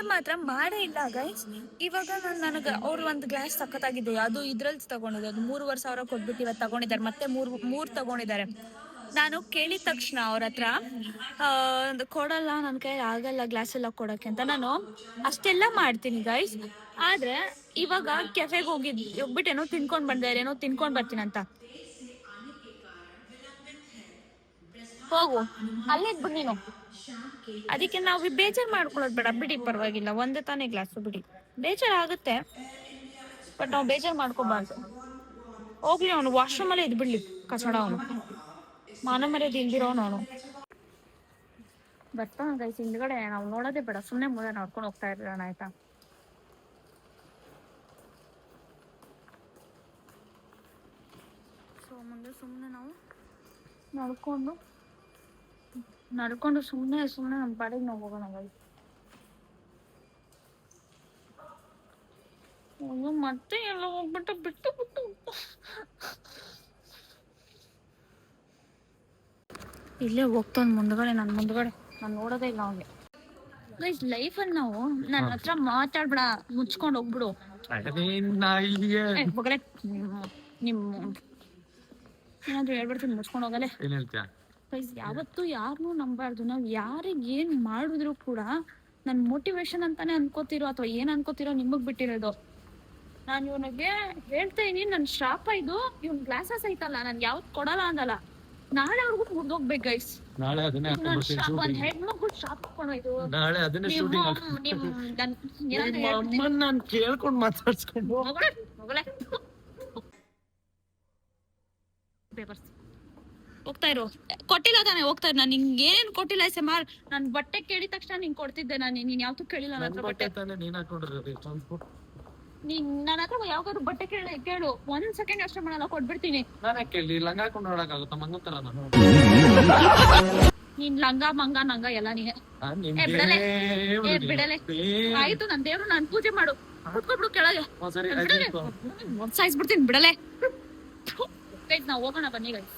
ಮಾತ್ರ ಮಾಡೇ ಇಲ್ಲ ಗೈಸ್. ಇವಾಗ ನನಗೆ ಅವ್ರು ಒಂದು ಗ್ಲಾಸ್ ಸಖತ್ತಾಗಿದೆ, ಅದು ಇದ್ರಲ್ಲಿ ತಗೊಂಡಿದೆ, ಅದು 3,500 ಕೊಟ್ಬಿಟ್ಟು ಇವತ್ತು ತಗೊಂಡಿದ್ದಾರೆ, ಮತ್ತೆ ಮೂರು ತಗೊಂಡಿದ್ದಾರೆ. ನಾನು ಕೇಳಿದ ತಕ್ಷಣ ಅವ್ರ ಹತ್ರ ಕೊಡಲ್ಲ, ನನ್ನ ಕೈ ಆಗಲ್ಲ ಗ್ಲಾಸ್ ಎಲ್ಲ ಕೊಡೋಕ್ಕೆ ಅಂತ. ನಾನು ಅಷ್ಟೆಲ್ಲ ಮಾಡ್ತೀನಿ ಗೈಸ್, ಆದರೆ ಇವಾಗ ಕೆಫೆಗೆ ಹೋಗ್ಬಿಟ್ಟು ಏನೋ ತಿನ್ಕೊಂಡು ಬಂದಿದ್ದಾರೆ, ಏನೋ ತಿನ್ಕೊಂಡು ಬರ್ತೀನಿ ಅಂತ. ಹೋಗು ಅಲ್ಲೇ ಬಿಡಿ ನೀನು, ಅದಕ್ಕೆ ನಾವು ಬೇಜಾರು ಮಾಡ್ಕೊಳ್ಳೋದು ಬೇಡ ಬಿಡಿ, ಪರವಾಗಿಲ್ಲ, ಒಂದೇ ತಾನೇ ಗ್ಲಾಸು ಬಿಡಿ, ಬೇಜಾರು ಆಗುತ್ತೆ ಬಟ್ ನಾವು ಬೇಜಾರು ಮಾಡ್ಕೋಬಾರ್ದು. ಹೋಗ್ಲಿ, ಅವನು ವಾಶ್ರೂಮಲ್ಲೇ ಇದ್ಬಿಡ್ಲಿ ಕಸಡ, ಅವನು ಮಾನ ಮರ್ಯಾದೆ ಇಲ್ದಿರೋನು ಅವನು. ಬರ್ತಾನ ಗೈಸ್ ಹಿಂದ್ಗಡೆ, ನಾವು ನೋಡೋದೇ ಬೇಡ, ಸುಮ್ಮನೆ ಮುಂದೆ ನೋಡ್ಕೊಂಡು ಹೋಗ್ತಾ ಇರೋಣ ಆಯ್ತಾ. ಸೊ ಮುಂದೆ ಸುಮ್ಮನೆ ನಾವು ನಡ್ಕೊಂಡು ಸುಮ್ಮನೆ ನಮ್ಮ ಪಾಡಿಗೆ ನಾವು ಹೋಗೋಣ ಗೈಸ್. ಮತ್ತೆ ಎಲ್ಲ ಹೋಗ್ಬಿಟ್ಟು ಬಿಟ್ಟು ಇಲ್ಲೇ ಹೋಗ್ತಾನೆ ಮುಂದ್ಗಡೆ, ನಾನು ನೋಡೋದೇ ಇಲ್ಲ ಅವನಿಗೆ. ಗೈಸ್ ಲೈಫಲ್ಲಿ ನಾವು ನನ್ನ ಹತ್ರ ಮಾತಾಡ್ಬೇಡ, ಮುಚ್ಕೊಂಡು ಹೋಗ್ಬಿಡು. ನಿಮ್ಮ ಏನಾದ್ರು ಹೇಳ್ಬಿಡ್ತೀನಿ, ಮುಚ್ಕೊಂಡು ಹೋಗಲೇ. ಗೈಸ್ ಯಾವತ್ತೂ ಯಾರನ್ನೂ ನಂಬಾರ್ದು. ನಾವು ಯಾರಿಗೆ ಏನು ಮಾಡಿದ್ರು ಕೂಡ ನನ್ನ ಮೋಟಿವೇಶನ್ ಅಂತಾನೆ ಅನ್ಕೋತಿರೋ ಅಥವಾ ಏನು ಅನ್ಕೋತಿರೋ ನಿಮಗೆ ಬಿಟ್ಟಿರೋದು. ನಾನು ಇವನಿಗೆ ಹೇಳ್ತಾ ಇದೀನಿ, ನನ್ನ ಶಾಪ ಇದು. ಇವ್ನ ಗ್ಲಾಸಸ್ ಐತಲ್ಲ, ನನ್ಗೆ ಯಾವ್ದು ಕೊಡಲ್ಲ ಅಂದಲ್ಲ, ನಾಳೆ ಅವ್ರಿಗೂ ಮುಗ್ದೋಗ್ಬೇಕು ಗೈಸ್. ನಾಳೆ ಅದನ್ನೇ ಒಂದ್ ಹೆಣ್ಮಕ್ಳು ಶಾಪ್ ಹಾಕೊಂಡು ನಾಳೆ ಅದನ್ನೇ ಶೂಟಿಂಗ್ ಅಮ್ಮನ್ ನಾನ್ ಕೇಳ್ಕೊಂಡ್ ಮಾತಾಡ್ಸ್ಕೊಂಡು ಪೇಪರ್ಸ್ ಹೋಗ್ತಾ ಇರು. ಕೊಟ್ಟಿಲ್ಲ ತಾನೆ, ಹೋಗ್ತಾ ಇರು. ನಾನು ನಿಂಗೆ ಏನೇನ್ ಕೊಟ್ಟಿಲ್ಲ ಸುಮಾರು. ನಾನು ಬಟ್ಟೆ ಕೇಳಿದ ತಕ್ಷಣ ನಿಂಗೆ ಕೊಡ್ತಿದ್ದೆ. ನೀನ್ ಯಾವತ್ತೂ ಕೇಳಿಲ್ಲ ನನ್ನ ಹತ್ರ ಬಟ್ಟೆ. ನೀನ್ ಹಾಕೊಂಡಿರೋದು ನೀನ್ ನನ್ನ ಹತ್ರ ಯಾವ್ದಾದ್ರು ಬಟ್ಟೆ ಕೇಳು, 1 ಸೆಕೆಂಡ್ ಅಷ್ಟೇ ಮಾಡಲ್ಲ, ಕೊಟ್ಬಿಡ್ತೀನಿ. ನಾನೇ ಕೇಳಿ ಲಂಗ ಹಾಕೊಂಡು ನೋಡಕ್ಕಾಗುತ್ತ ಮಂಗಂತರ ನಾನು. ನೀನ್ ಲಂಗ ಮಂಗ ನಂಗ ಎಲ್ಲ ನೀನೆ. ಬಿಡಲೆ ಆಯ್ತು, ನನ್ ದೇವ್ರು ನಾನ್ ಪೂಜೆ ಮಾಡು. ಕುತ್ಕೊಬಿಡು ಕೆಳಗೆ, ಸಾಯಿಸ್ಬಿಡ್ತೀನಿ ಬಿಡಲೆ. ನಾವ್ ಹೋಗೋಣ ಬನ್ನಿ ಗೈಸ್.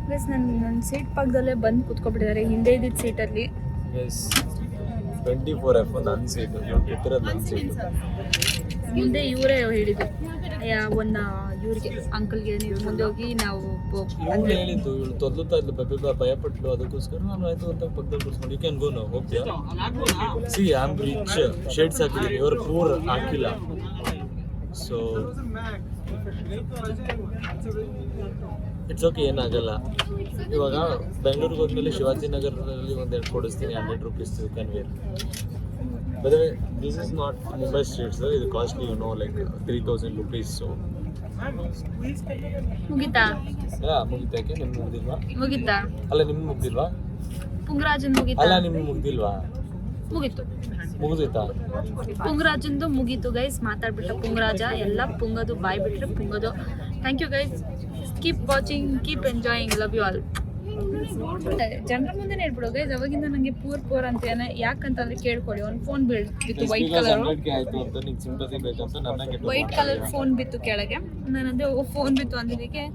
ಗೈಸ್ ನನ್ನ ಸೀಟ್ ಪಕ್ಕದಲ್ಲೇ ಬಂದು ಕುತ್ಕೊಬಿಟ್ಟಿದ್ದಾರೆ, ಹಿಂದೆ ಇದ್ದಿದ್ದ ಸೀಟಲ್ಲಿ. 24F ನನ್ನ ಸೀಟ್, ನನ್ನ ಸೀಟ್. ಮುಂದೆ ಇವರೇ ಹೇಳಿದ್ದು ಒಂದು ಇವ್ರಿಗೆ ಅಂಕಲ್ಗೆ ನೀವು ಮುಂದೆ ಹೋಗಿ ನಾವು ಹೇಳಿದ್ದು. ಇವಳು ತೊದ್ಲುತ್ತಾ ಇದ್ಲು, ಭಯಪಟ್ಲು. ಅದಕ್ಕೋಸ್ಕರ ನಾನು ಆಯ್ತು ಅಂತ ಪಕ್ಕದಲ್ಲಿ ಕೂರ್ಸ್ಕೊಂಡು ಯು ಕ್ಯಾನ್ ಗೋ ನಾವು ಹೋಗ್ತೀಯಾ. See I am rich, shades ಹಾಕಿದ್ದೀನಿ, ಇವರು ಪೂರ್ ಹಾಕಿಲ್ಲ. ಸೊ ಇಟ್ಸ್ ಓಕೆ, ಏನಾಗಲ್ಲ. ಇವಾಗ ಬೆಂಗಳೂರಿಗೆ ಹೋದ್ಮೇಲೆ ಶಿವಾಜಿನಗರದಲ್ಲಿ ಒಂದೆರಡು ಕೊಡಿಸ್ತೀನಿ, 100 rupees you can wear. By the way, this is not Mumbai streets, ಇದು costly, you know, like 3000 rupees. So ಮುಗಿತಾ? ಮುಗಿತಾಕೆ ನಿಮ್ಗೆ ಮುಗ್ದಿಲ್ವಾ? ಮುಗಿತಾ? ಅಲ್ಲ ನಿಮ್ಗೆ ಮುಗ್ದಿಲ್ವಾ? ಪುಂಗರಾಜನ್ ಮುಗಿತಾ? ಅಲ್ಲ ನಿಮ್ಗೆ ಮುಗ್ದಿಲ್ವಾ? ಮುಗೀತು. ಮುಗಿದೈತಾ? ಪುಂಗರಾಜಂದು ಮುಗೀತು ಗೈಸ್. ಮಾತಾಡ್ಬಿಟ್ಟ ಪುಂಗರಾಜ, ಎಲ್ಲ ಪುಂಗದು, ಬಾಯ್ ಬಿಟ್ರೆ ಪುಂಗದು. Thank you guys, keep watching, keep enjoying, love you all. ಜನರ ಮುಂದೆ ಹೇಳ್ಬಿಡು ಗೈಸ್, ಅವಾಗಿಂದ ನಂಗೆ ಪೂರ್ ಅಂತಾನೆ. ಯಾಕಂತಂದ್ರೆ ಕೇಳ್ಕೊಳ್ಳಿ, ಒಂದು ಫೋನ್ ಬಿತ್ತು white colour, white colour phone ಬಿತ್ತು ಕೆಳಗೆ. ನಾನಂದ್ರೆ ಫೋನ್ ಬಿತ್ತು ಅಂದಿದ್ದಕ್ಕೆ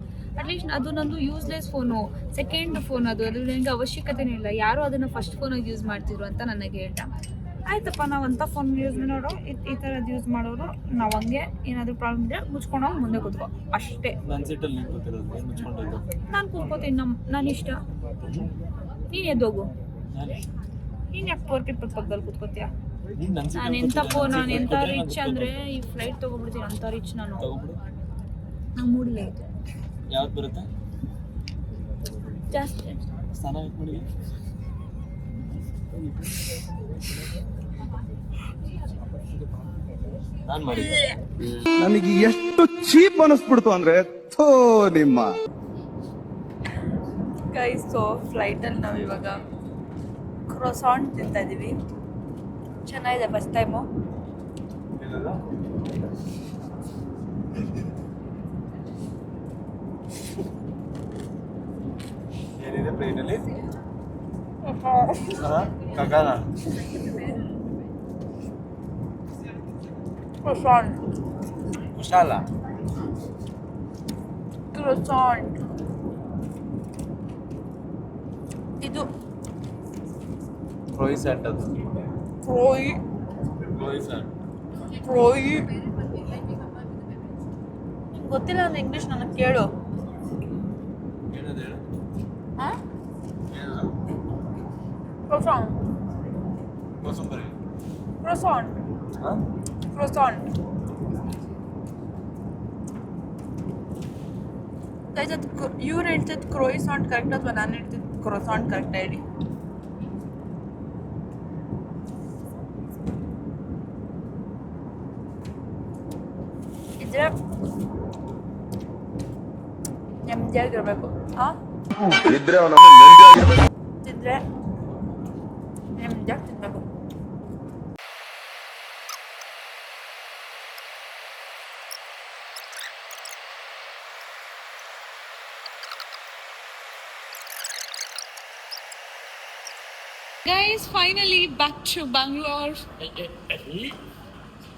ಅಟ್ಲೀಸ್ಟ್ ಅದು ನಂದು ಯೂಸ್ಲೆಸ್ ಫೋನು, ಸೆಕೆಂಡ್ ಫೋನ್, ಅದು ನನಗೆ ಅವಶ್ಯಕತೆನೇ ಇಲ್ಲ. ಯಾರು ಅದನ್ನು ಫಸ್ಟ್ ಫೋನಾಗಿ ಯೂಸ್ ಮಾಡ್ತಿದ್ರು ಅಂತ ನನಗೆ ಹೇಳ್ದ. ಆಯ್ತಪ್ಪ, ನಾವು ಅಂಥ ಫೋನ್ ಯೂಸ್ ಮಾಡೋರು, ಈ ಥರದ್ದು ಯೂಸ್ ಮಾಡೋರು, ನಾವು ಹಂಗೆ ಏನಾದರೂ ಪ್ರಾಬ್ಲಮ್ ಇದ್ದರೆ ಮುಚ್ಕೊಂಡೋಗಿ ಮುಂದೆ ಕೂತ್ಕೋ ಅಷ್ಟೇ. ನಾನು ಕೂತ್ಕೋತೀನಿ, ನಾನು ಇಷ್ಟ. ನೀನು ಎದ್ದೋಗು, ನೀನು ಯಾಕೆ ಪೋರ್ಕಿಪ್ಪದ ಪಕ್ಕದಲ್ಲಿ ಕೂತ್ಕೋತೀಯ? ನಾನು ಎಂಥ ಫೋನ್, ನಾನು ಎಂಥ ರಿಚ್ ಅಂದರೆ ಈ ಫ್ಲೈಟ್ ತೊಗೊಬಿಡ್ತೀನಿ, ಅಂಥ ರಿಚ್ ನಾನು. ನಂಗೆ ಮೂಡಲೇ ಇದೆ. ಯಾವ್ದು ಬರುತ್ತೆ ಜಾಸ್ತಿ ಸ್ನಾನ ಮಾಡಿ ನಾನು ಮಾಡಿದ್ದೆ. ನನಗೆ ಎಷ್ಟು ಚೀಪ್ ಅನಿಸ್ಬಿಡ್ತು ಅಂದ್ರೆ ಥೋ ನಿಮ್ಮ ಗೈಸ್. ಸೊ ಫ್ಲೈಟಲ್ಲಿ ನಾವು ಇವಾಗ ಕ್ರೋಸಾಂಟ್ ತಿಂತಾ ಇದ್ದೀವಿ. ಚೆನ್ನಾಗಿದೆ, ಫಸ್ಟ್ ಟೈಮು. ಏನಿದೆ ಪ್ಲೇಟಲ್ಲಿ? ಕಗಾನ ಕ್ರೋಸಾಂಟ್, ಕುಶಾಲ ಕ್ರೋಸಾಂಟ್. ಇದು ಕ್ರೋಯಿಸೆಂಟ್, ಅದು ಕ್ರೋಯಿಸೆಂಟ್. ಗೊತ್ತಿಲ್ಲ ಅಂದ್ರೆ ಇಂಗ್ಲೀಷ್ ನನಗೆ ಕೇಳು. ಏನದು ಹೇಳು? ಹಾಂ, ಕ್ರೋಸಾಂಟ್. ಗೈಸ್, ಅದು ಇವ್ರು ಹೇಳ್ತಿದ್ದು ಕ್ರೋಯಿಸಾಂಟ್ ಕರೆಕ್ಟ್ ಅಥವಾ ನಾನು ಹೇಳ್ತಿದ್ದು ಕ್ರೋಸಾಂಟ್ ಕರೆಕ್ಟ್ ಹೇಳಿ. ಇದ್ರೆ ನೆಮ್ಮದಿಯಾಗಿರ್ಬೇಕು. ಹಾಂ, ಇದ್ರೆ ನೆಮ್ಮದಿಯಾಗಿರ್ಬೇಕು. ತಿಂದರೆ ನೆಮ್ಮದಿಯಾಗಿ ತಿನ್ಬೇಕು. Guys finally back to Bangalore.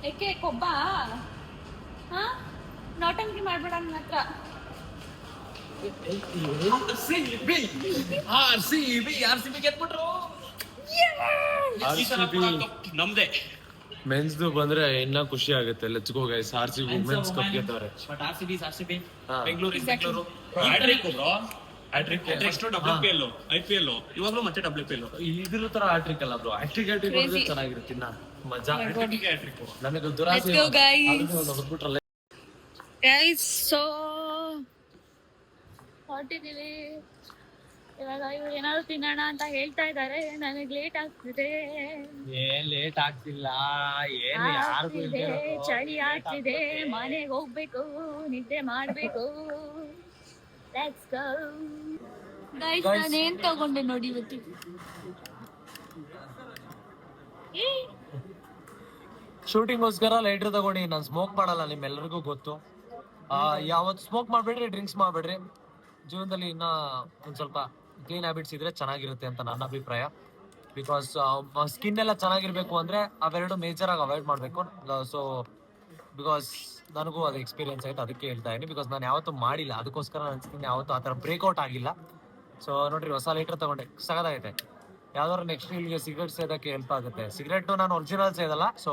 ಏಕೆ ಕೊಬ್ಬ? ಹಾ, ನೋಟಂಕಿ ಮಾಡ್ಬೇಡ ನನ್ನ ಹತ್ರ. ನಮ್ದೇ ಮೆನ್ಸ್ದು ಬಂದ್ರೆ ಇನ್ನ ಖುಷಿ ಆಗುತ್ತೆ. Let's go guys, RCB women's cup ಗೆದ್ದವ್ರೆ. But RCB Bengaluru is Bengaluru. Hat-trick bro, hat-trick next IPL ಇವಾಗಲೂ ಮತ್ತೆ WPL ಇದ್ರ ತರ ಹ್ಯಾಟ್ರಿಕ್ ಅಲ್ಲ ಬ್ರೋ, ಹ್ಯಾಟ್ರಿಕ್ ಹೊಡೆದ್ರೆ ಚೆನ್ನಾಗಿರುತ್ತೆ. ಇನ್ನ ಮಜಾ. ನನಗೆ ದುರಾಸೆ Let's go, guys. ಹೊಡೆದ್ಬಿಟ್ರಲ್ಲ ಗೈಸ್. ಸೊ ಹೊರಟಿದ್ದೀವಿ. ಇವಾಗ ಇವ್ರು ಏನಾದ್ರು ತಿನ್ನೋಣ ಅಂತ ಹೇಳ್ತಾ ಇದಾರೆ, ನನಗ್ ಲೇಟ್ ಆಗ್ತಿದೆ. ಏನ್ ಲೇಟ್ ಆಗ್ತಿಲ್ಲ, ಏನ್ ಯಾರಿಗೂ ಆಗ್ತಿದೆ, ಚಳಿ ಆಗ್ತಿದೆ, ಮನೆಗೆ ಹೋಗ್ಬೇಕು, ನಿದ್ದೆ ಮಾಡ್ಬೇಕು. Let's go. Guys, ನಾನೇನ್ ತಗೊಂಡೆ ನೋಡಿ ಇವತ್ತು. ಶೂಟಿಂಗ್ಗೋಸ್ಕರ ಲೈಟರ್ ತಗೊಂಡಿ. ನಾನು ಸ್ಮೋಕ್ ಮಾಡಲ್ಲ, ನಿಮ್ಮೆಲ್ಲರಿಗೂ ಗೊತ್ತು. ಯಾವತ್ತು ಸ್ಮೋಕ್ ಮಾಡ್ಬೇಡ್ರಿ, ಡ್ರಿಂಕ್ಸ್ ಮಾಡ್ಬೇಡ್ರಿ. ಜೀವನದಲ್ಲಿ ಇನ್ನ ಒಂದ್ ಸ್ವಲ್ಪ ಕ್ಲೀನ್ ಹ್ಯಾಬಿಟ್ಸ್ ಇದ್ರೆ ಚೆನ್ನಾಗಿರುತ್ತೆ ಅಂತ ನನ್ನ ಅಭಿಪ್ರಾಯ. ಬಿಕಾಸ್ ಸ್ಕಿನ್ ಎಲ್ಲ ಚೆನ್ನಾಗಿರ್ಬೇಕು ಅಂದ್ರೆ ಅವೆರಡು ಮೇಜರ್ ಆಗಿ ಅವಾಯ್ಡ್ ಮಾಡ್ಬೇಕು. ಸೊ ಬಿಕಾಸ್ ನನಗೂ ಅದು ಎಕ್ಸ್ಪೀರಿಯನ್ಸ್ ಆಯ್ತು, ಅದಕ್ಕೆ ಹೇಳ್ತಾ ಇದ್ದೀನಿ. ಬಿಕಾಸ್ ನಾನು ಯಾವತ್ತೂ ಮಾಡಿಲ್ಲ, ಅದಕ್ಕೋಸ್ಕರ ನನ್ನ ಸ್ಕಿನ್ ಯಾವತ್ತೂ ಆ ಥರ ಬ್ರೇಕ್ಔಟ್ ಆಗಿಲ್ಲ. ಸೊ ನೋಡ್ರಿ, ಹೊಸ ಲೈಟರ್ ತಗೊಂಡೆ, ಸಗದಾಗೈತೆ. ಯಾವ್ದಾದ್ರು ನೆಕ್ಸ್ಟ್ ಇಲ್ಲಿಗೆ ಸಿಗರೇಟ್ ಸೇದಕ್ಕೆ ಹೆಲ್ಪ್ ಆಗುತ್ತೆ. ಸಿಗರೇಟ್ ನಾನು ಒರಿಜಿನಲ್ ಸೇದಲ್ಲ. ಸೊ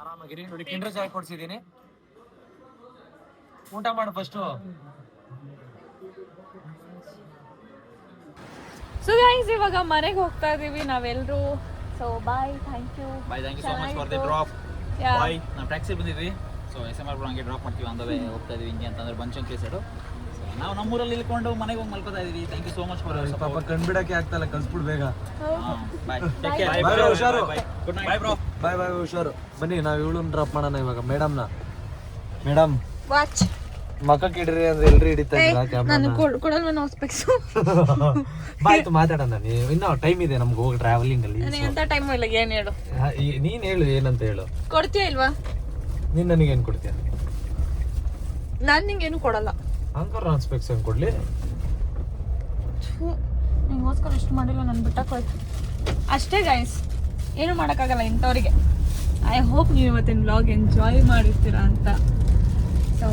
ಆರಾಮಾಗಿರಿ. ನೋಡಿ, ಕಿಂಡರ್ ಜಾಯ್ ಕೊಡ್ಸಿದ್ದೀನಿ, ಊಟ ಮಾಡು ಫಸ್ಟು. ಸೊ ಗೈಸ್, ಇವಾಗ ಮನೆಗೆ ಹೋಗ್ತಾ ಇದೀವಿ ನಾವೆಲ್ಲರೂ. So bye, thank you. Bye, thank you so much for the drop. Bye, ನಾವು ಟ್ಯಾಕ್ಸಿ ಬಂದಿದ್ವಿ. ಸೊ SMR ಹಂಗೆ ಡ್ರಾಪ್ ಮಾಡ್ತೀವಿ, ಆನ್ ದ ವೇ ಹೋಗ್ತಾ ಇದೀವಿ ಹಿಂಗೆ ಅಂತಂದ್ರೆ ಬನಶಂಕರಿ ಸೈಡು. ಸೊ ನಾವು ನಮ್ಮೂರಲ್ಲಿ ಇಳ್ಕೊಂಡು ಮನೆಗೆ ಹೋಗಿ ಮಲ್ಕೋತಾ ಇದೀವಿ. Thank you so much for ಪಾಪ ಕಣ್ಬಿಡಕ್ಕೆ ಆಗ್ತಲ್ಲ, ಕಳ್ಸ್ಬಿಡ್ ಬೇಗ. Bye, take care. Bye bro, ಹುಷಾರು. Good night. Bye bro. Bye bye, ಹುಷಾರು. ಬನ್ನಿ, ನಾವು ಇವಳನ್ನ ಡ್ರಾಪ್ ಮಾಡೋಣ ಇವಾಗ. ಮೇಡಮ್ ವಾಚ್ ಮಕ್ಕಕ್ಕೆ ಇಡ್ರಿ ಅಂದ್ರೆ ಎಲ್ರು ಹಿಡಿತಾ ಇದ್ರ. ನಾನು ಕೊಡಲ್ವ ನಾವು ಸ್ಪೆಕ್ಸ್. ಆಯ್ತು, ಮಾತಾಡೋಣ. ನೀವು ಇನ್ನೂ ಟೈಮ್ ಇದೆ ನಮ್ಗೆ ಹೋಗಿ ಟ್ರಾವೆಲಿಂಗ್ ಅಲ್ಲಿ. ಎಂತ ಟೈಮ್ ಇಲ್ಲ. ಏನ್ ಹೇಳು, ನೀನ್ ಹೇಳು, ಏನಂತ ಹೇಳು. ಕೊಡ್ತೀಯ ಇಲ್ವಾ? ನೀನ್ ನನಗೇನ್ ಕೊಡ್ತೀಯ? ನಾನ್ ನಿಂಗೇನು ಕೊಡಲ್ಲ. ಹಂಗಾರ ನಾನು ಸ್ಪೆಕ್ಸ್ ಹೆಂಗ್ ಕೊಡ್ಲಿ? ನಿಂಗೋಸ್ಕರ ಇಷ್ಟು ಮಾಡಿಲ್ಲ, ನಾನು ಬಿಟ್ಟಕ್ಕೋಯ್ತು ಅಷ್ಟೇ. ಗೈಸ್, ಏನು ಮಾಡೋಕ್ಕಾಗಲ್ಲ ಇಂಥವ್ರಿಗೆ. ಐ ಹೋಪ್ ನೀವು ಇವತ್ತಿನ ವ್ಲಾಗ್ ಎಂಜಾಯ್ ಮಾಡಿರ್ತೀರಾ ಅಂತ. ಸೊ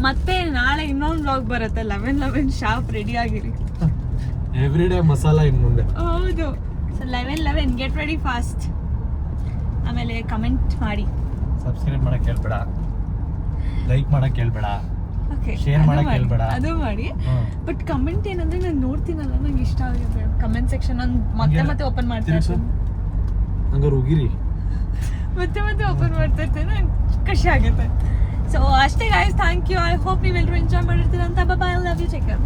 ಮತ್ತೆ ನಾಳೆ ಇನ್ನೊಂದು ವ್ಲಾಗ್ ಬರುತ್ತೆ. 11 ಶಾರ್ಪ್ ರೆಡಿ ಆಗಿರಿ. ಎವ್ರಿ ಡೇ ಮಸಾಲಾ ಇನ್ ಮುಂದೆ. ಹೌದು. So 11 get ready fast. ಆಮೇಲೆ ಕಮೆಂಟ್ ಮಾಡಿ, ಸಬ್ಸ್ಕ್ರೈಬ್ ಮಾಡಕ್ ಹೇಳ್ಬೇಡ, ಲೈಕ್ ಮಾಡಕ್ ಹೇಳ್ಬೇಡ, ಓಕೆ, ಶೇರ್ ಮಾಡಕ್ ಹೇಳ್ಬೇಡ. ಅದು ಮಾಡಿ. ಬಟ್ ಕಮೆಂಟ್ ಏನಂದ್ರೆ ನಾನು ನೋಡ್ತೀನಲ್ಲ, ನಂಗೆ ಇಷ್ಟ ಆಗಿದೆ ಕಮೆಂಟ್ ಸೆಕ್ಷನ್. ನಾನು ಮತ್ತೆ ಓಪನ್ ಮಾಡ್ತಾ ಇರ್ತೀನಿ. ಹಂಗಾರೆ ಹೋಗಿರಿ, ಮತ್ತೆ ಓಪನ್ ಮಾಡ್ತಾ ಇರ್ತೇನೆ, ನಂಗೆ ಖುಷಿ ಆಗುತ್ತೆ. ಸೊ ಅಷ್ಟೇ guys, thank you. I hope ನೀವೆಲ್ಲರೂ ಎಂಜಾಯ್ ಮಾಡಿರ್ತೀರ ಅಂತ. Bye, love you, take care.